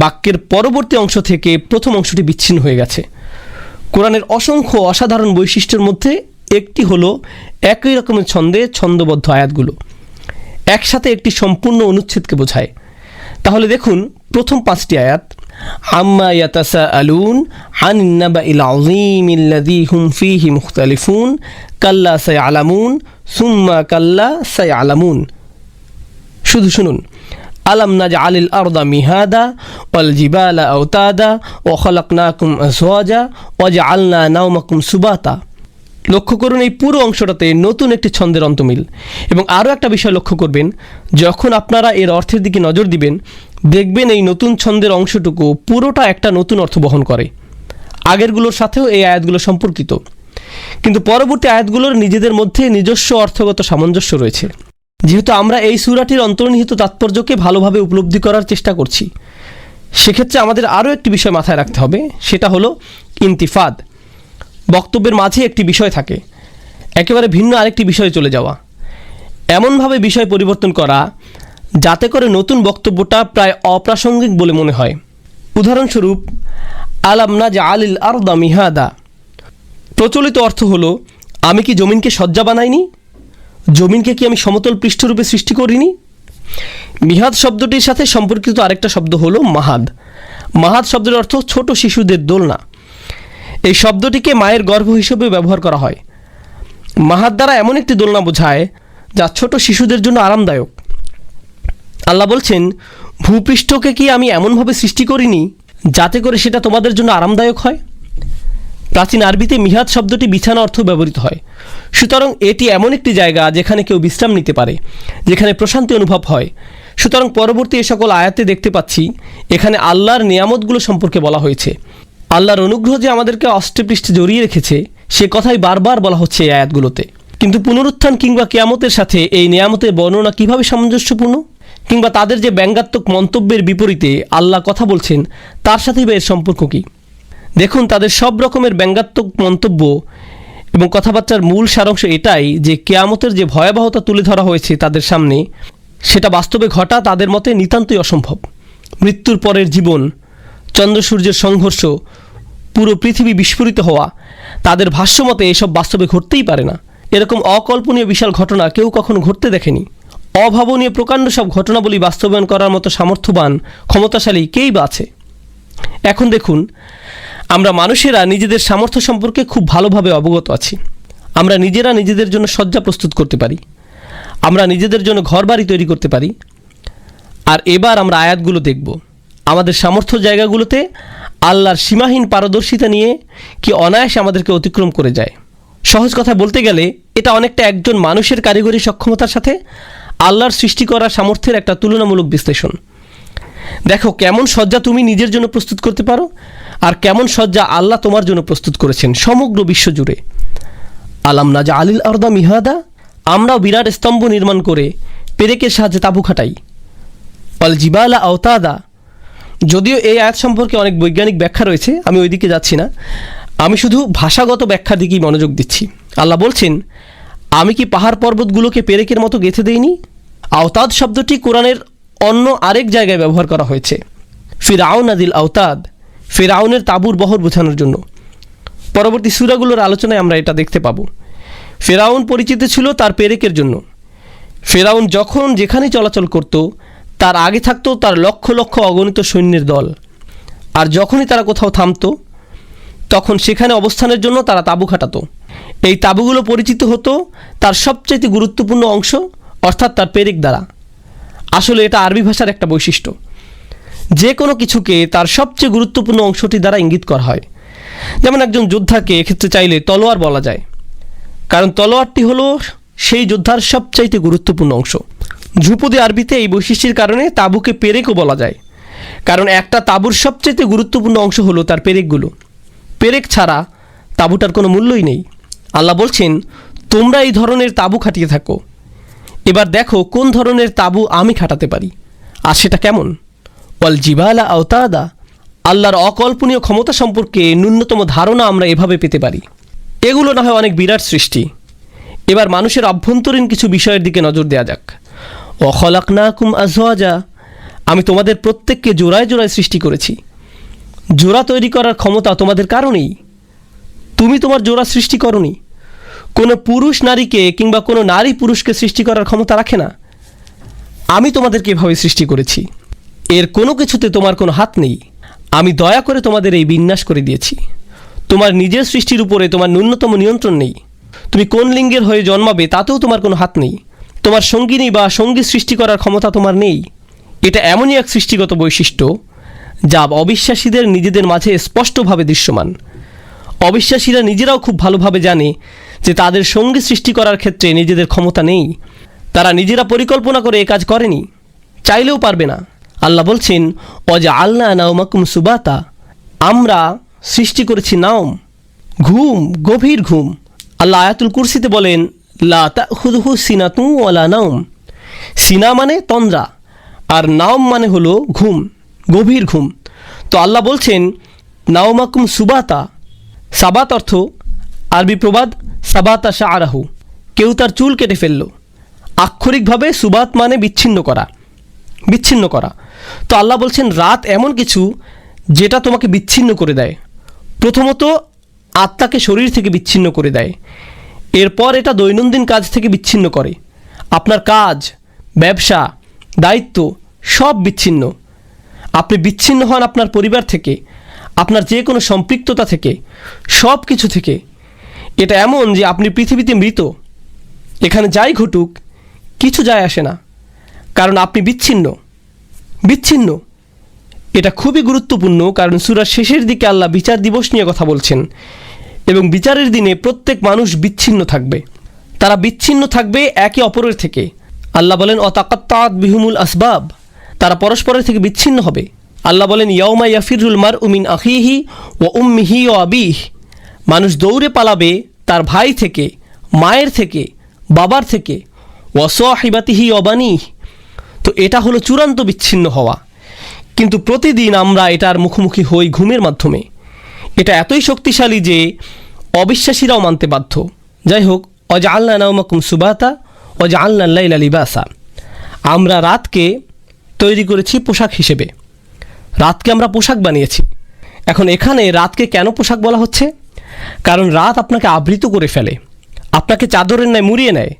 বাক্যের পরবর্তী অংশ থেকে প্রথম অংশটি বিচ্ছিন্ন হয়ে গেছে। কোরআনের অসংখ্য অসাধারণ বৈশিষ্ট্যের মধ্যে একটি হলো একই রকমের ছন্দে ছন্দবদ্ধ আয়াতগুলো একসাথে একটি সম্পূর্ণ অনুচ্ছেদকে বোঝায়। তাহলে দেখুন প্রথম 5টি আয়াত, আম্মা ইয়াতাসাআলুন আনিন নাবাইল আযীমিল্লাযী হুম ফীহি মুখতালিফুন কাল্লা সায়ালামুন সুম্মা কাল্লা সায়ালামুন। শুধু শুনুন, আলাম নাজআলিল আরদা মিহাদা ওয়াল জিবালা আওতাদা ওয়া খালাকনাকুম আজওয়াজা ওয়া জাআলনা নাওমাকুম সুবাতা। লক্ষ্য করুন এই পুরো অংশটাতে নতুন একটি ছন্দের অন্তমিল। এবং আরও একটা বিষয় লক্ষ্য করবেন, যখন আপনারা এর অর্থের দিকে নজর দিবেন দেখবেন এই নতুন ছন্দের অংশটুকু পুরোটা একটা নতুন অর্থ বহন করে। আগেরগুলোর সাথেও এই আয়াতগুলো সম্পর্কিত, কিন্তু পরবর্তী আয়াতগুলোর নিজেদের মধ্যে নিজস্ব অর্থগত সামঞ্জস্য রয়েছে। যেহেতু আমরা এই সূরাটির অন্তর্নিহিত তাৎপর্যকে ভালোভাবে উপলব্ধি করার চেষ্টা করছি, সেক্ষেত্রে আমাদের আরও একটি বিষয় মাথায় রাখতে হবে, সেটা হলো ইন্তিফাদ। বক্তব্যের মাঝে একটি বিষয় থাকে, একেবারে ভিন্ন আরেকটি বিষয়ে চলে যাওয়া, এমনভাবে বিষয় পরিবর্তন করা যাতে করে নতুন বক্তব্যটা প্রায় অপ্রাসঙ্গিক বলে মনে হয়। উদাহরণস্বরূপ, আলাম নাজআলিল আরদা মিহাদা, প্রচলিত অর্থ হলো আমি কি জমিনকে শয্যা বানাইনি, জমিনকে কি আমি সমতল পৃষ্ঠরূপে সৃষ্টি করিনি। মিহাদ শব্দটির সাথে সম্পর্কিত আরেকটা শব্দ হলো মাহাদ। মাহাদ শব্দের অর্থ ছোট শিশুদের দোলনা। এই শব্দটিকে মায়ের গর্ভ হিসেবে ব্যবহার করা হয়। মাহাদ দ্বারা এমন একটি দোলনা বোঝায় যা ছোট শিশুদের জন্য আরামদায়ক। আল্লাহ বলছেন, ভূপৃষ্ঠকে কি আমি এমনভাবে সৃষ্টি করিনি যাতে করে সেটা তোমাদের জন্য আরামদায়ক হয়। প্রাচীন আরবিতে মিহাদ শব্দটি বিছানা অর্থ ব্যবহৃত হয়। সুতরাং এটি এমন একটি জায়গা যেখানে কেউ বিশ্রাম নিতে পারে, যেখানে প্রশান্তি অনুভব হয়। সুতরাং পরবর্তী এ সকল আয়াতে দেখতে পাচ্ছি এখানে আল্লাহর নিয়ামতগুলো সম্পর্কে বলা হয়েছে। আল্লাহর অনুগ্রহ যে আমাদেরকে অষ্টপৃষ্ঠে জড়িয়ে রেখেছে সে কথাই বারবার বলা হচ্ছে এই আয়াতগুলোতে। কিন্তু পুনরুত্থান কিংবা কিয়ামতের সাথে এই নিয়ামতের বর্ণনা কিভাবে সামঞ্জস্যপূর্ণ, কিংবা তাদের যে ব্যঙ্গাত্মক মন্তব্যের বিপরীতে আল্লাহ কথা বলছেন তার সাথেই বা এর সম্পর্ক কী? দেখুন, তাদের সব রকমের ব্যঙ্গাত্মক মন্তব্য এবং কথাবার্তার মূল সারাংশ এটাই যে কিয়ামতের যে ভয়াবহতা তুলে ধরা হয়েছে তাদের সামনে, সেটা বাস্তবে ঘটা তাদের মতে নিতান্তই অসম্ভব। মৃত্যুর পরের জীবন, চন্দ্র সূর্যের সংঘর্ষ, পুরো পৃথিবী বিস্ফোরিত হওয়া, তাদের ভাষ্যমতে এসব বাস্তবে ঘটতেই পারে না। এরকম অকল্পনীয় বিশাল ঘটনা কেউ কখনো ঘটতে দেখেনি। অভাবনীয় প্রকাণ্ড সব ঘটনাবলী বাস্তবায়ন করার মতো সামর্থ্যবান ক্ষমতাশালী কেই বা আছে? এখন দেখুন, আমরা মানুষেরা নিজেদের সামর্থ্য সম্পর্কে খুব ভালোভাবে অবগত আছি। আমরা নিজেরা নিজেদের জন্য শয্যা প্রস্তুত করতে পারি, আমরা নিজেদের জন্য ঘরবাড়ি তৈরি করতে পারি। আর এবার আমরা আয়াতগুলো দেখব, আমাদের সামর্থ্য জায়গাগুলোতে আল্লাহর সীমাহীন পারদর্শিতা নিয়ে কি অনায়াসে আমাদেরকে অতিক্রম করে যায়। সহজ কথা বলতে গেলে এটা অনেকটা একজন মানুষের কারিগরি সক্ষমতার সাথে আল্লাহর সৃষ্টি করার সামর্থ্যের একটা তুলনামূলক বিশ্লেষণ। দেখো কেমন শয্যা তুমি নিজের জন্য প্রস্তুত করতে পারো, আর কেমন শয্যা আল্লাহ তোমার জন্য প্রস্তুত করেছেন সমগ্র বিশ্ব জুড়ে। আলাম নাজআলিল আরদা মিহাদা, আমরাও বিরাট স্তম্ভ নির্মাণ করে পেরেকের সাহায্যে তাঁবু খাটাই। ওয়াল জিবালা আওতাদা, যদিও এই আয়াত সম্পর্কে অনেক বৈজ্ঞানিক ব্যাখ্যা রয়েছে, আমি ওই দিকে যাচ্ছি না, আমি শুধু ভাষাগত ব্যাখ্যার দিকেই মনোযোগ দিচ্ছি। আল্লাহ বলছেন, আমি কি পাহাড় পর্বতগুলোকে পেরেকের মতো গেঁথে দেইনি? আওতাদ শব্দটি কোরআনের অন্য আরেক জায়গায় ব্যবহার করা হয়েছে, ফিরআউন আদিল আওতাদ, ফিরআউনের তাঁবুর বহর বোঝানোর জন্য। পরবর্তী সূরাগুলোর আলোচনায় আমরা এটা দেখতে পাবো। ফিরআউন পরিচিত ছিল তার পেরেকের জন্য। ফিরআউন যখন যেখানে চলাচল করত তার আগে থাকতো তার লক্ষ লক্ষ অগণিত সৈন্যের দল, আর যখনই তারা কোথাও থামতো তখন সেখানে অবস্থানের জন্য তারা তাঁবু খাটাতো। এই তাঁবুগুলো পরিচিত হতো তার সবচাইতে গুরুত্বপূর্ণ অংশ অর্থাৎ তার পেরেক দ্বারা। আসলে এটা আরবি ভাষার একটা বৈশিষ্ট্য, যে কোনো কিছুকে তার সবচেয়ে গুরুত্বপূর্ণ অংশটি দ্বারা ইঙ্গিত করা হয়। যেমন একজন যোদ্ধাকে এক্ষেত্রে চাইলে তলোয়ার বলা যায়, কারণ তলোয়ারটি হলো সেই যোদ্ধার সবচাইতে গুরুত্বপূর্ণ অংশ। ধ্রুপদী আরবিতে এই বৈশিষ্ট্যের কারণে তাঁবুকে পেরেকও বলা যায়, কারণ একটা তাঁবুর সবচাইতে গুরুত্বপূর্ণ অংশ হলো তার পেরেকগুলো। পেরেক ছাড়া তাঁবুটার কোনো মূল্যই নেই। আল্লাহ বলছেন, তোমরা এই ধরনের তাঁবু খাটিয়ে থাকো, এবার দেখো কোন ধরনের তাঁবু আমি খাটাতে পারি, আর সেটা কেমন। ওয়াল জিবালা আওতাদা, আল্লাহর অকল্পনীয় ক্ষমতা সম্পর্কে ন্যূনতম ধারণা আমরা এভাবে পেতে পারি। এগুলো না হয় অনেক বিরাট সৃষ্টি। এবার মানুষের অভ্যন্তরীণ কিছু বিষয়ের দিকে নজর দেওয়া যাক। ওয়াখলাকনাকুম আজওয়াজা, আমি তোমাদের প্রত্যেককে জোড়ায় জোড়ায় সৃষ্টি করেছি। জোড়া তৈরি করার ক্ষমতা তোমাদের কারণেই, তুমি তোমার জোড়া সৃষ্টি করনি। কোনো পুরুষ নারীকে কিংবা কোনো নারী পুরুষকে সৃষ্টি করার ক্ষমতা রাখে না। আমি তোমাদেরকে এভাবে সৃষ্টি করেছি, এর কোনো কিছুতে তোমার কোনো হাত নেই। আমি দয়া করে তোমাদের এই বিন্যাস করে দিয়েছি। তোমার নিজের সৃষ্টির উপরে তোমার ন্যূনতম নিয়ন্ত্রণ নেই। তুমি কোন লিঙ্গের হয়ে জন্মাবে তাতেও তোমার কোনো হাত নেই। তোমার সঙ্গিনী বা সঙ্গী সৃষ্টি করার ক্ষমতা তোমার নেই। এটা এমনই এক সৃষ্টিগত বৈশিষ্ট্য যা অবিশ্বাসীদের নিজেদের মাঝে স্পষ্টভাবে দৃশ্যমান। অবিশ্বাসীরা নিজেরাও খুব ভালোভাবে জানে যে তাদের সঙ্গী সৃষ্টি করার ক্ষেত্রে নিজেদের ক্ষমতা নেই। তারা নিজেরা পরিকল্পনা করে এ কাজ করেনি, চাইলেও পারবে না। আল্লাহ বলছেন, ওয়াজআলনা নাওমাকুম সুবাতা, আমরা সৃষ্টি করেছি নাওম, ঘুম, গভীর ঘুম। আল্লাহ আয়াতুল কুরসিতে বলেন, লা তাখুযুহু সিনাতু ওয়ালা নাওম। সিনা মানে তন্দ্রা, আর নাওম মানে হলো ঘুম, গভীর ঘুম। তো আল্লাহ বলছেন নাওমাকুম সুবাতা। সাবাত অর্থ আরবি প্রবাদ সাবাতা শাআরাহু, কেউ তার চুল কেটে ফেলল। আক্ষরিকভাবে সুবাত মানে বিচ্ছিন্ন করা, বিচ্ছিন্ন করা। তো আল্লাহ বলছেন রাত এমন কিছু যেটা তোমাকে বিচ্ছিন্ন করে দেয়। প্রথমত আত্মাকে শরীর থেকে বিচ্ছিন্ন করে দেয়, এরপর এটা দৈনন্দিন কাজ থেকে বিচ্ছিন্ন করে। আপনার কাজ, ব্যবসা, দায়িত্ব সব বিচ্ছিন্ন। আপনি বিচ্ছিন্ন হন আপনার পরিবার থেকে, আপনার যে কোনো সম্পৃক্ততা থেকে, সব কিছু থেকে। এটা এমন যে আপনি পৃথিবীতে মৃত। এখানে যাই ঘটুক কিছু যায় আসে না, কারণ আপনি বিচ্ছিন্ন, বিচ্ছিন্ন। এটা খুবই গুরুত্বপূর্ণ, কারণ সূরার শেষের দিকে আল্লাহ বিচার দিবস নিয়ে কথা বলছেন, এবং বিচারের দিনে প্রত্যেক মানুষ বিচ্ছিন্ন থাকবে। তারা বিচ্ছিন্ন থাকবে একে অপরের থেকে। আল্লাহ বলেন, অতাকাত্তাত বিহুমুল আসবাব, তারা পরস্পরের থেকে বিচ্ছিন্ন হবে। আল্লাহ বলেন, ইয়াউমা ইয়াফিরুল মারউ মিন আখিহি ওয়া উম্মিহি ওয়া আবিহি, মানুষ দৌড়ে পালাবে তার ভাই থেকে, মায়ের থেকে, বাবার থেকে, ওয়া সাহিবাতিহি ওয়া বানিহি। তো এটা হলো চূড়ান্ত বিচ্ছিন্ন হওয়া, কিন্তু প্রতিদিন আমরা এটার মুখোমুখি হই ঘুমের মাধ্যমে। এটা এতই শক্তিশালী যে অবিশ্বাসীরাও মানতে বাধ্য। যাই হোক, ওয়াজআলনা নাওমাকুম সুবাতা ওয়াজআলনা আল-লাইলা লিবাসা, আমরা রাতকে তৈরি করেছি পোশাক হিসেবে। রাতকে আমরা পোশাক বানিয়েছি। এখন এখানে রাতকে কেন পোশাক বলা হচ্ছে? কারণ রাত আপনাকে আবৃত করে ফেলে, আপনাকে চাদরের ন্যায় মুড়িয়ে নেয়।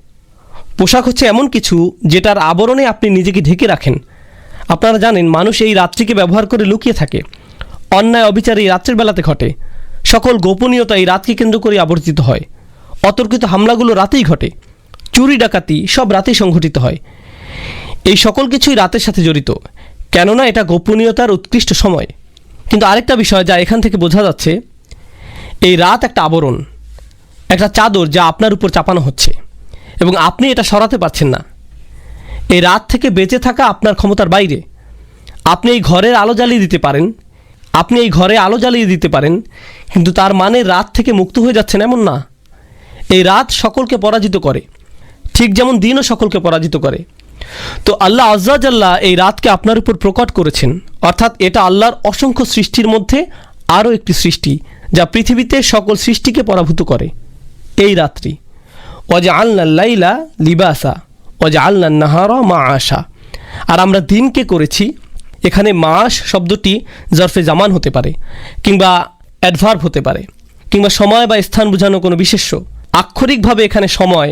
পোশাক হচ্ছে এমন কিছু যেটার আবরণে আপনি নিজেকে ঢেকে রাখেন। আপনারা জানেন মানুষ এই রাত্রিকে ব্যবহার করে লুকিয়ে থাকে। অন্যায় অবিচার এই রাত্রের বেলাতে ঘটে। সকল গোপনীয়তা এই রাতকে কেন্দ্র করে আবর্তিত হয়। অতর্কিত হামলাগুলো রাতেই ঘটে। চুরি ডাকাতি সব রাতেই সংঘটিত হয়। এই সকল কিছুই রাতের সাথে জড়িত, কেননা এটা গোপনীয়তার উৎকৃষ্ট সময়। কিন্তু আরেকটা বিষয় যা এখান থেকে বোঝা যাচ্ছে, এই রাত একটা আবরণ, একটা চাদর যা আপনার উপর চাপানো হচ্ছে, এবং আপনি এটা সরাতে পারছেন না। এই রাত থেকে বেঁচে থাকা আপনার ক্ষমতার বাইরে। আপনি এই ঘরের আলো জ্বালিয়ে দিতে পারেন, আপনি এই ঘরে আলো জ্বালিয়ে দিতে পারেন, কিন্তু তার মানে রাত থেকে মুক্ত হয়ে যাচ্ছেন এমন না। এই রাত সকলকে পরাজিত করে, ঠিক যেমন দিনও সকলকে পরাজিত করে। তো আল্লাহ আজ্জা জাল্লা এই রাতকে আপনার উপর প্রকট করেছেন, অর্থাৎ এটা আল্লাহর অসংখ্য সৃষ্টির মধ্যে আরও একটি সৃষ্টি যা পৃথিবীতে সকল সৃষ্টিকে পরাভূত করে। এই রাত্রি ওয়াজআলনা আল-লাইলা লিবাসা ওয়াজআলনা আন-নাহারা মাআশা, আর আমরা দিনকে করেছি। এখানে মাস শব্দটি জরফে জামান হতে পারে, কিংবা অ্যাডভার্ব হতে পারে, কিংবা সময় বা স্থান বোঝানো কোনো বিশেষ্য। আক্ষরিকভাবে এখানে সময়,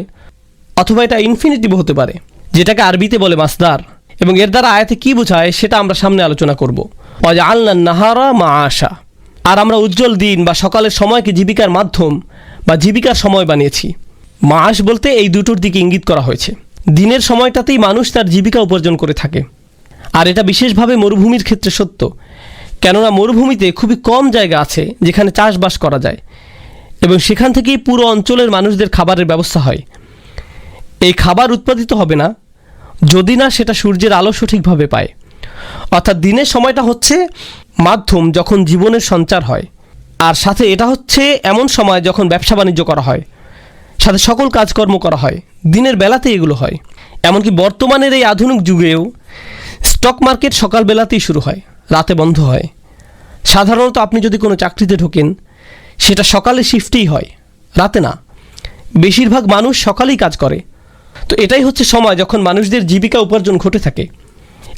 অথবা এটা ইনফিনিটিভ হতে পারে, যেটাকে আরবিতে বলে মাসদার। এবং এর দ্বারা আয়াতে কী বোঝায় সেটা আমরা সামনে আলোচনা করব। ওয়াজআলনা আন-নাহারা মাআশা, আর আমরা উজ্জ্বল দিন বা সকালের সময়কে জীবিকার মাধ্যম বা জীবিকার সময় বানিয়েছি। মাস বলতে এই দুটোর দিকে ইঙ্গিত করা হয়েছে। দিনের সময়টাতেই মানুষ তার জীবিকা উপার্জন করে থাকে, আর এটা বিশেষভাবে মরুভূমির ক্ষেত্রে সত্য, কেননা মরুভূমিতে খুবই কম জায়গা আছে যেখানে চাষবাস করা যায়, এবং সেখান থেকেই পুরো অঞ্চলের মানুষদের খাবারের ব্যবস্থা হয়। এই খাবার উৎপাদিত হবে না যদি না সেটা সূর্যের আলো সঠিকভাবে পায়। অর্থাৎ দিনের সময়টা হচ্ছে মাধ্যম যখন জীবনের সঞ্চার হয়, আর সাথে এটা হচ্ছে এমন সময় যখন ব্যবসা বাণিজ্য করা হয়, সাথে সকল কাজকর্ম করা হয়, দিনের বেলাতে এগুলো হয়। এমনকি বর্তমানের এই আধুনিক যুগেও স্টক মার্কেট সকালবেলাতেই শুরু হয়, রাতে বন্ধ হয়। সাধারণত আপনি যদি কোনো চাকরিতে ঢোকেন, সেটা সকালে শিফটেই হয়, রাতে না। বেশিরভাগ মানুষ সকালেই কাজ করে। তো এটাই হচ্ছে সময় যখন মানুষদের জীবিকা উপার্জন ঘটে থাকে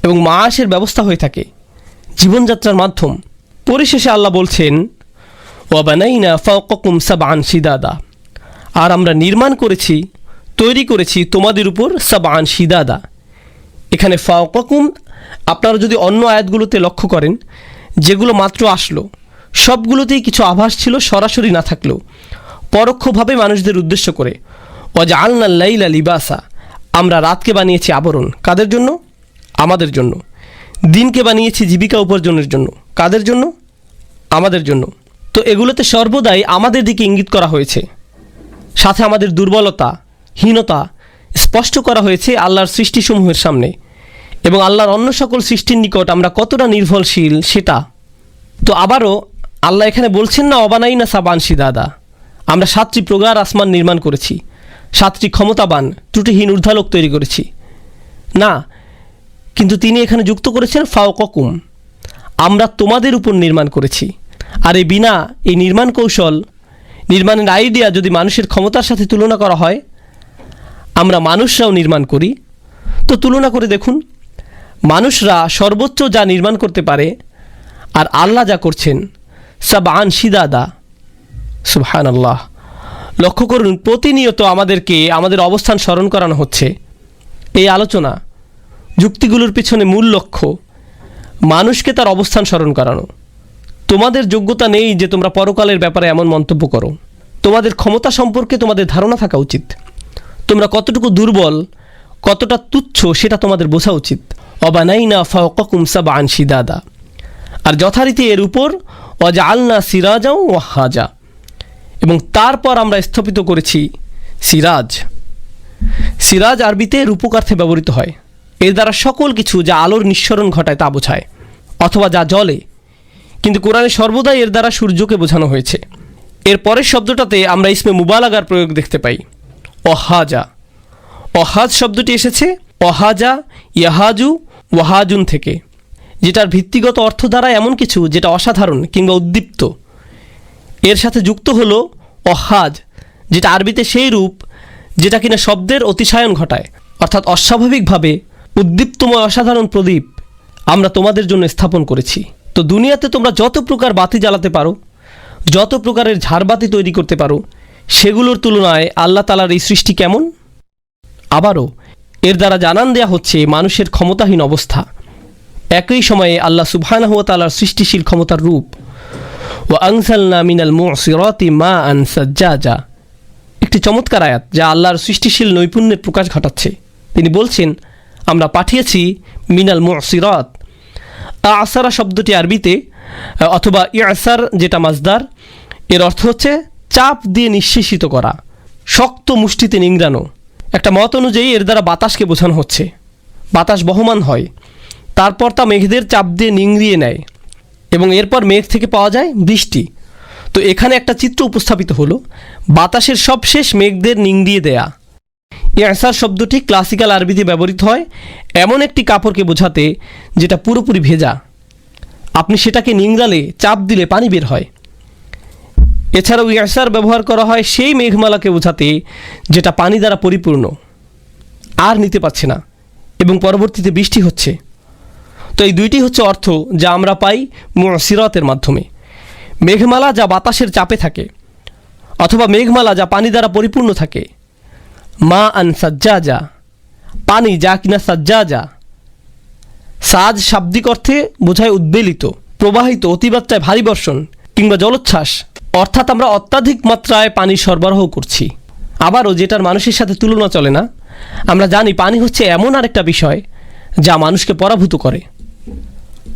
এবং মাসের ব্যবস্থা হয়ে থাকে, জীবনযাত্রার মাধ্যম। পরিশেষে আল্লাহ বলছেন, ওয়াবানাইনা ফাওকাকুম সাবআন শিদাদা, আর আমরা নির্মাণ করেছি, তৈরি করেছি তোমাদের উপর সাবআন শিদাদা। এখানে ফাওকাকুম আপনারা যদি অন্য আয়াতগুলোতে লক্ষ্য করেন, যেগুলো মাত্র আসলো, সবগুলোতেই কিছু আভাস ছিল সরাসরি না থাকলেও পরোক্ষভাবে মানুষদের উদ্দেশ্য করে। ওয়াজআলনাল লাইলা লিবাসা, আমরা রাতকে বানিয়েছি আবরণ। কাদের জন্য? আমাদের জন্য। দিনকে বানিয়েছি জীবিকা উপার্জনের জন্য। কাদের জন্য? আমাদের জন্য। তো এগুলোতে সর্বদাই আমাদের দিকে ইঙ্গিত করা হয়েছে, সাথে আমাদের দুর্বলতা, হীনতা স্পষ্ট করা হয়েছে আল্লাহর সৃষ্টিসমূহের সামনে, এবং আল্লাহর অন্য সকল সৃষ্টির নিকট আমরা কতটা নির্ভরশীল সেটা। তো আবারও আল্লাহ এখানে বলছেন না অবানাইনা সাবান শিদাদা, আমরা 7টি প্রগাঢ় আসমান নির্মাণ করেছি, 7টি ক্ষমতাবান ত্রুটিহীন ঊর্ধ্বালোক তৈরি করেছি, না। কিন্তু তিনি এখানে যুক্ত করেছেন ফাওকাকুম, আমরা তোমাদের উপর নির্মাণ করেছি। আর এই বিনা, এই নির্মাণ কৌশল, নির্মাণের আইডিয়া যদি মানুষের ক্ষমতার সাথে তুলনা করা হয়, আমরা মানুষরাও নির্মাণ করি, তো তুলনা করে দেখুন, মানুষরা সর্বোচ্চ যা নির্মাণ করতে পারে আর আল্লাহ যা করছেন সাবআন শিদাদা। সুবহানাল্লাহ। লক্ষ্য করুন, প্রতিনিয়ত আমাদেরকে আমাদের অবস্থান স্মরণ করানো হচ্ছে। এই আলোচনা যুক্তিগুলোর পিছনে মূল লক্ষ্য মানুষকে তার অবস্থান স্মরণ করানো। তোমাদের যোগ্যতা নেই যে তোমরা পরকালের ব্যাপারে এমন মন্তব্য করো। তোমাদের ক্ষমতা সম্পর্কে তোমাদের ধারণা থাকা উচিত। তোমরা কতটুকু দুর্বল, কতটা তুচ্ছ সেটা তোমাদের বোঝা উচিত। অবানাইনা ফাওকাকুম সাবআন শিদাদা, আর যথারীতি এর উপর ওয়াজআলনা সিরাজা ওয়াহাজা, এবং তারপর আমরা স্থাপিত করেছি সিরাজ। সিরাজ আরবিতে রূপকার্থে ব্যবহৃত হয়। এর দ্বারা সকল কিছু যা আলোর নিঃসরণ ঘটায় তা বোঝায়, অথবা যা জ্বলে। কিন্তু কোরআনে সর্বদাই এর দ্বারা সূর্যকে বোঝানো হয়েছে। এর পরের শব্দটাতে আমরা ইসমে মুবালাগার প্রয়োগ দেখতে পাই, ওয়াহাজা। ওয়াহাজ শব্দটি এসেছে ওয়াহাজা ইয়াহাজু ওয়াহাজুন থেকে, যেটার ভিত্তিগত অর্থ দ্বারা এমন কিছু যেটা অসাধারণ কিংবা উদ্দীপ্ত। এর সাথে যুক্ত হলো ওয়াহাজ, যেটা আরবিতে সেই রূপ যেটা কিনা শব্দের অতিশায়ন ঘটায়, অর্থাৎ অস্বাভাবিকভাবে উদ্দীপ্তময় অসাধারণ প্রদীপ আমরা তোমাদের জন্য স্থাপন করেছি। তো দুনিয়াতে তোমরা যত প্রকার বাতি জ্বালাতে পারো, যত প্রকারের ঝাড়বাতি তৈরি করতে পারো, সেগুলোর তুলনায় আল্লাহ তাআলার এই সৃষ্টি কেমন? আবারও এর দ্বারা জানান দেয়া হচ্ছে মানুষের ক্ষমতাহীন অবস্থা। একই সময়ে আল্লাহ সুবহানাহু ওয়া তাআলার সৃষ্টিশীল ক্ষমতার রূপ। ওয়া আনজালনা মিনাল মুসিরাতি মাআন সাজ্জাজা, একটি চমৎকার আয়াত যা আল্লাহর সৃষ্টিশীল নৈপুণ্যের প্রকাশ ঘটাচ্ছে। তিনি বলছেন, আমরা পাঠিয়েছি মিনাল মুসিরাত। আসারা শব্দটি আরবিতে, অথবা ইয়াসার যেটা মাজদার, এর অর্থ হচ্ছে চাপ দিয়ে নিঃশেষিত করা, শক্ত মুষ্টিতে নিংড়ানো। একটা মত অনুযায়ী এর দ্বারা বাতাসকে বোঝানো হচ্ছে। বাতাস বহমান হয়, তারপর তা মেঘদের চাপ দিয়ে নিংড়িয়ে নেয়, এবং এরপর মেঘ থেকে পাওয়া যায় বৃষ্টি। তো এখানে একটা চিত্র উপস্থাপিত হলো, বাতাসের সবশেষ মেঘদের নিংড়িয়ে দেয়া। ইয়াসার শব্দটি ক্লাসিক্যাল আরবিতে ব্যবহৃত হয় এমন একটি কাপড়কে বোঝাতে যেটা পুরোপুরি ভেজা। আপনি সেটাকে নিংড়ালে, চাপ দিলে পানি বের হয়। এছাড়াও ইয়াসার ব্যবহার করা হয় সেই মেঘমালাকে বোঝাতে যেটা পানি দ্বারা পরিপূর্ণ, আর নিতে পারছে না, এবং পরবর্তীতে বৃষ্টি হচ্ছে। তো এই দুইটি হচ্ছে অর্থ যা আমরা পাই মুসিরাতের মাধ্যমে। মেঘমালা যা বাতাসের চাপে থাকে, অথবা মেঘমালা যা পানি দ্বারা পরিপূর্ণ থাকে। মা আন সাজ্জাজা, পানি যা কিনা সাজ্জাজা। সাজ শাব্দিক অর্থে বোঝায় উদ্বেলিত, প্রবাহিত, অতিমাত্রায় ভারী বর্ষণ কিংবা জলোচ্ছ্বাস, অর্থাৎ আমরা অত্যাধিক মাত্রায় পানি সরবরাহ করছি। আবারও যেটার মানুষের সাথে তুলনা চলে না, আমরা জানি পানি হচ্ছে এমন আরেকটা বিষয় যা মানুষকে পরাভূত করে,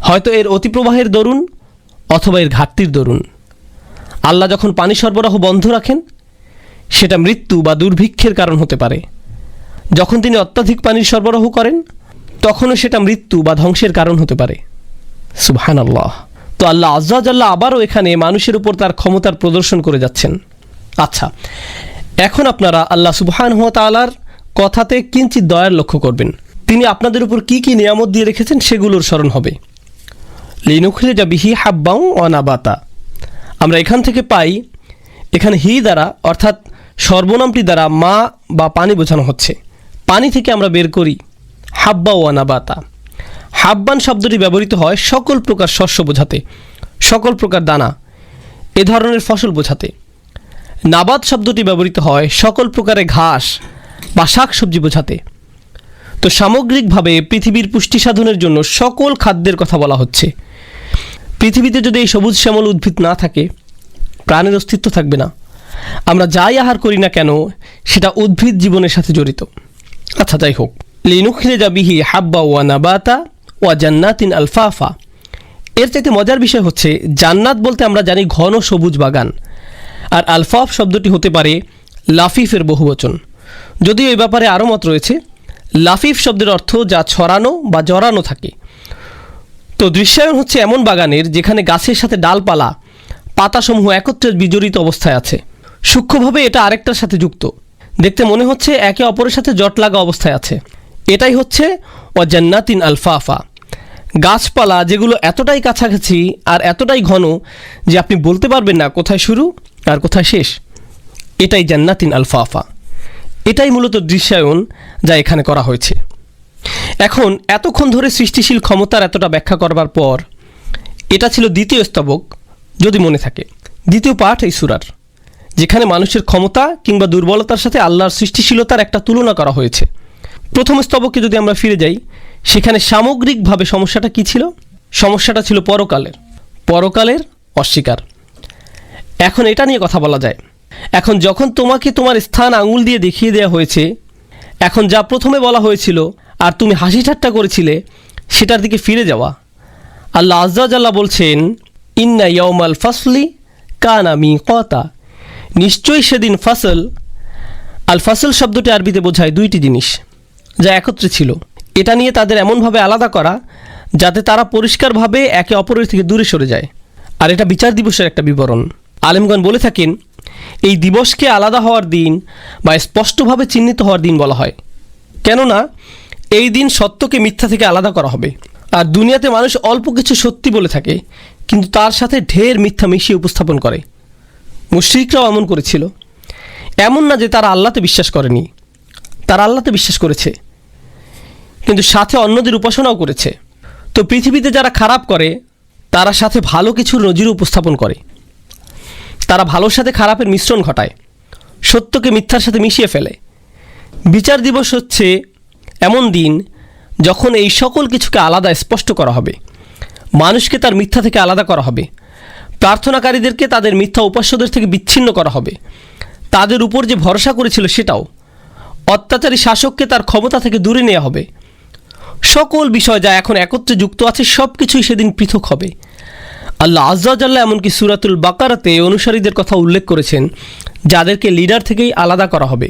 হয়তো এর অতিপ্রবাহের দরুন অথবা এর ঘাটতির দরুন। আল্লাহ যখন পানি সরবরাহ বন্ধ রাখেন, সেটা মৃত্যু বা দুর্ভিক্ষের কারণ হতে পারে। যখন তিনি অত্যাধিক পানির সরবরাহ করেন, তখনও সেটা মৃত্যু বা ধ্বংসের কারণ হতে পারে। সুবহানাল্লাহ। তো আল্লাহ আজ্জা জাল্লা আবারও এখানে মানুষের উপর তার ক্ষমতার প্রদর্শন করে যাচ্ছেন। আচ্ছা, এখন আপনারা আল্লাহ সুবহানাহু ওয়া তাআলার কথাতে কিঞ্চিৎ দয়ার লক্ষ্য করবেন। তিনি আপনাদের উপর কি কি নিয়ামত দিয়ে রেখেছেন সেগুলোর স্মরণ হবে। লিনুখরিজা বিহি হাব্বাও ওয়া নাবাতা, আমরা এখান থেকে পাই, এখানে হি দ্বারা অর্থাৎ সর্বনামটি দ্বারা মা বা পানি বোঝানো হচ্ছে। পানি থেকে আমরা বের করি হাব্বা ওয়া নাবাতা। হাব্বান শব্দটি ব্যবহৃত হয় সকল প্রকার শস্য বোঝাতে, সকল প্রকার দানা, এ ধরনের ফসল বোঝাতে। নাবাত শব্দটি ব্যবহৃত হয় সকল প্রকারের ঘাস বা শাক সবজি বোঝাতে। তো সামগ্রিকভাবে পৃথিবীর পুষ্টি সাধনের জন্য সকল খাদ্যের কথা বলা হচ্ছে। পৃথিবীতে যদি এই সবুজ শ্যামল উদ্ভিদ না থাকে, প্রাণের অস্তিত্ব থাকবে না। আমরা যাই আহার করি না কেন সেটা উদ্ভিদ জীবনের সাথে জড়িত। আচ্ছা, যাই হোক, লিনুখরিজা বিহি হাব্বা ওয়া নাবাতা ওয়া জান্নাতিন আলফাফা। এর চাইতে মজার বিষয় হচ্ছে, জান্নাত বলতে আমরা জানি ঘন সবুজ বাগান, আর আলফাফ শব্দটি হতে পারে লাফিফের বহুবচন। যদিও এই ব্যাপারে আরও মত রয়েছে। লাফিফ শব্দের অর্থ যা ছড়ানো বা জড়ানো থাকে। তো দৃশ্যায়ন হচ্ছে এমন বাগানের যেখানে গাছের সাথে ডালপালা, পাতাসমূহ একত্রে বিজড়িত অবস্থায় আছে। সূক্ষ্মভাবে এটা আরেকটার সাথে যুক্ত, দেখতে মনে হচ্ছে একে অপরের সাথে জট লাগা অবস্থায় আছে। এটাই হচ্ছে ওয়া জান্নাতিন আলফাফা, গাছপালা যেগুলো এতটাই কাছাকাছি আর এতটাই ঘন যে আপনি বলতে পারবেন না কোথায় শুরু আর কোথায় শেষ। এটাই জান্নাতিন আলফাফা, এটাই মূলত দৃশ্যায়ন যা এখানে করা হয়েছে। এখন এতক্ষণ ধরে সৃষ্টিশীল ক্ষমতার এতটা ব্যাখ্যা করবার পর, এটা ছিল দ্বিতীয় স্তবক, যদি মনে থাকে, দ্বিতীয় পাঠ এই সূরার, যেখানে মানুষের ক্ষমতা কিংবা দুর্বলতার সাথে আল্লাহর সৃষ্টিশীলতার একটা তুলনা করা হয়েছে। প্রথম স্তবকে যদি আমরা ফিরে যাই, সেখানে সামগ্রিকভাবে সমস্যাটা কি ছিল? সমস্যাটা ছিল পরকালের অস্বীকার। এখন এটা নিয়ে কথা বলা যায়। এখন যখন তোমাকে তোমার স্থান আঙুল দিয়ে দেখিয়ে দেওয়া হয়েছে, এখন যা প্রথমে বলা হয়েছিল আর তুমি হাসি ঠাট্টা করেছিলে সেটার দিকে ফিরে যাওয়া। আল্লাহ আজ্জা জাল্লা বলছেন, ইন্না ইয়াউমাল ফাসলি কানা মিকাতা, নিশ্চয়ই সেদিন ফাসল। আল ফাসল শব্দটি আরবিতে বোঝায় দুইটি জিনিস যা একত্রে ছিল। এটা নিয়ে তাদের এমনভাবে আলাদা করা যাতে তারা পরিষ্কারভাবে একে অপরের থেকে দূরে সরে যায়। আর এটা বিচার দিবসের একটা বিবরণ। আলেমগণ বলে থাকেন, এই দিবসকে আলাদা হওয়ার দিন বা স্পষ্টভাবে চিহ্নিত হওয়ার দিন বলা হয়, কেননা এই দিন সত্যকে মিথ্যা থেকে আলাদা করা হবে। আর দুনিয়াতে মানুষ অল্প কিছু সত্যি বলে থাকে, কিন্তু তার সাথে ঢের মিথ্যা মিশিয়ে উপস্থাপন করে। মুশরিকরাও এমন করেছিল। এমন না যে তারা আল্লাহতে বিশ্বাস করেনি, তারা আল্লাহতে বিশ্বাস করেছে, কিন্তু সাথে অন্যদের উপাসনাও করেছে। তো পৃথিবীতে যারা খারাপ করে তারা সাথে ভালো কিছুর নজির উপস্থাপন করে। তারা ভালোর সাথে খারাপের মিশ্রণ ঘটায়, সত্যকে মিথ্যার সাথে মিশিয়ে ফেলে। বিচার দিবস হচ্ছে এমন দিন যখন এই সকল কিছুকে আলাদা স্পষ্ট করা হবে। মানুষকে তার মিথ্যা থেকে আলাদা করা হবে, প্রার্থনাকারীদেরকে তাদের মিথ্যা উপাস্যদের থেকে বিচ্ছিন্ন করা হবে, তাদের উপর যে ভরসা করেছিল সেটাও, অত্যাচারী শাসককে তার ক্ষমতা থেকে দূরে নেওয়া হবে। সকল বিষয় যা এখন একত্রে যুক্ত আছে সব কিছুই সেদিন পৃথক হবে। আল্লাহ আজ্জা জাল্লা এমনকি সূরাতুল বাকারাতে অনুসারীদের কথা উল্লেখ করেছেন যাদেরকে লিডার থেকেই আলাদা করা হবে।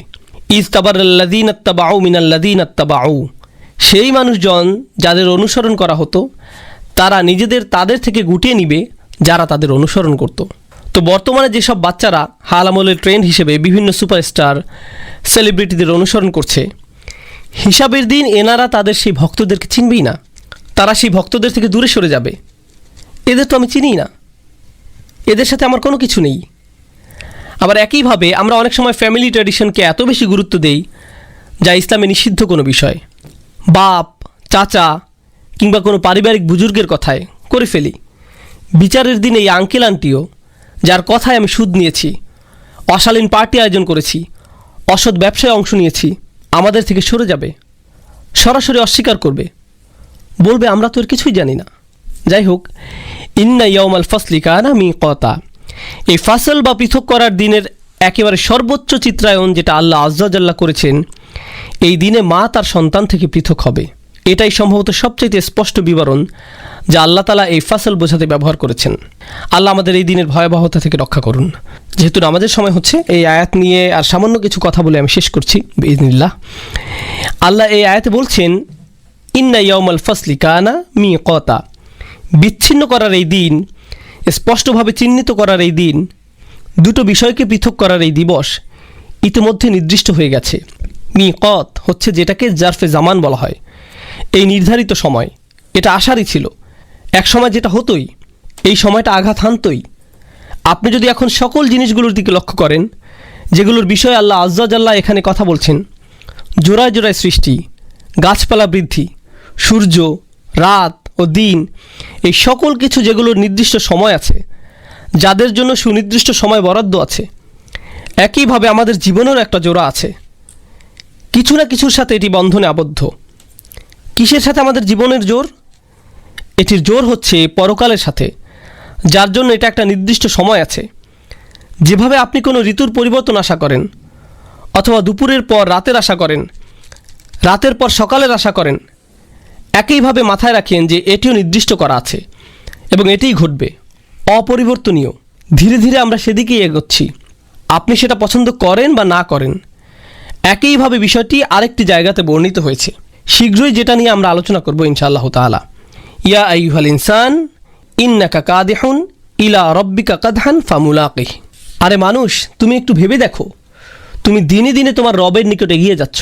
ইজতাবারাল্লাযীনা ইত্তাবাউ মিনাল্লাযীনা ইত্তাবাউ, সেই মানুষজন যাদের অনুসরণ করা হতো তারা নিজেদের তাদের থেকে গুটিয়ে নিবে যারা তাদের অনুসরণ করত। তো বর্তমানে যেসব বাচ্চারা হাল আমলের ট্রেন্ড হিসেবে বিভিন্ন সুপারস্টার সেলিব্রিটিদের অনুসরণ করছে, হিসাবের দিন এনারা তাদের সেই ভক্তদেরকে চিনবেই না। তারা সেই ভক্তদের থেকে দূরে সরে যাবে। এদের তো আমি চিনি না, এদের সাথে আমার কোনো কিছু নেই। আবার একইভাবে আমরা অনেক সময় ফ্যামিলি ট্র্যাডিশনকে এত বেশি গুরুত্ব দেই যা ইসলামে নিষিদ্ধ কোনো বিষয়। বাপ, চাচা কিংবা কোনো পারিবারিক বুজুর্গের কথায় করে ফেলি। বিচারের দিন এই আঙ্কেল আন্টিও যার কথায় আমি সুদ নিয়েছি, অশালীন পার্টি আয়োজন করেছি, অসৎ ব্যবসায় অংশ নিয়েছি, আমাদের থেকে সরে যাবে, সরাসরি অস্বীকার করবে, বলবে আমরা তো এর কিছুই জানি না। যাই হোক, ইন্না ইয়াউমাল ফাসলি কানা মিকাতা, এই ফাসল বা পৃথক করার দিনের একেবারে সর্বোচ্চ চিত্রায়ন যেটা আল্লাহ আজ্জা জাল্লা করেছেন, এই দিনে মা তার সন্তান থেকে পৃথক হবে। এটাই সম্ভবত সবচেয়ে স্পষ্ট বিবরণ যা আল্লাহ তাআলা এই ফাসল বোঝাতে ব্যবহার করেছেন। আল্লাহ আমাদের এই দিনের ভয়াবহতা থেকে রক্ষা করুন। যেহেতু আমাদের সময় হচ্ছে, এই আয়াত নিয়ে আর সামান্য কিছু কথা বলে আমি শেষ করছি বিইজনিল্লাহ। আল্লাহ এই আয়াতে বলছেন, ইন্না ইয়াউমাল ফাসলি কানা মিকাতা, বিচ্ছিন্ন করার এই দিন স্পষ্টভাবে চিহ্নিত করার এই দিন, দুটো বিষয়কে পৃথক করার এই দিবস ইতিমধ্যে নির্দিষ্ট হয়ে গেছে। মিকত হচ্ছে যেটাকে জারফে জামান বলা হয়, এই নির্ধারিত সময়। এটা আশারই ছিল, এক সময় যেটা হতোই, এই সময়টা আঘাত হানতই। আপনি যদি এখন সকল জিনিসগুলোর দিকে লক্ষ্য করেন যেগুলোর বিষয়ে আল্লাহ আজ্জাজাল্লাহ এখানে কথা বলছেন, জোড়ায় জোড়ায় সৃষ্টি, গাছপালা বৃদ্ধি, সূর্য, রাত ও দিন, এই সকল কিছু যেগুলোর নির্দিষ্ট সময় আছে, যাদের জন্য সুনির্দিষ্ট সময় বরাদ্দ আছে, একইভাবে আমাদের জীবনেরও একটা জোড়া আছে। কিছু না কিছুর সাথে এটি বন্ধনে আবদ্ধ। কিসের সাথে আমাদের জীবনের জোর? এটির জোর হচ্ছে পরকালের সাথে, যার জন্য এটা একটা নির্দিষ্ট সময় আছে। যেভাবে আপনি কোনো ঋতুর পরিবর্তন আশা করেন, অথবা দুপুরের পর রাতের আশা করেন, রাতের পর সকালের আশা করেন, একইভাবে মাথায় রাখেন যে এটিও নির্দিষ্ট করা আছে এবং এটিই ঘটবে, অপরিবর্তনীয়। ধীরে ধীরে আমরা সেদিকেই এগোচ্ছি, আপনি সেটা পছন্দ করেন বা না করেন। একইভাবে বিষয়টি আরেকটি জায়গাতে বর্ণিত হয়েছে, শীঘ্রই যেটা নিয়ে আমরা আলোচনা করব ইনশাআল্লাহ তাআলা। ইয়া আইয়ুহাল ইনসান ইন্নাকা কাদিহুন ইলা রব্বিকা কাদহান ফামুলাকিহ। আরে মানুষ, তুমি একটু ভেবে দেখো, তুমি দিনে দিনে তোমার রবের নিকট এগিয়ে যাচ্ছ।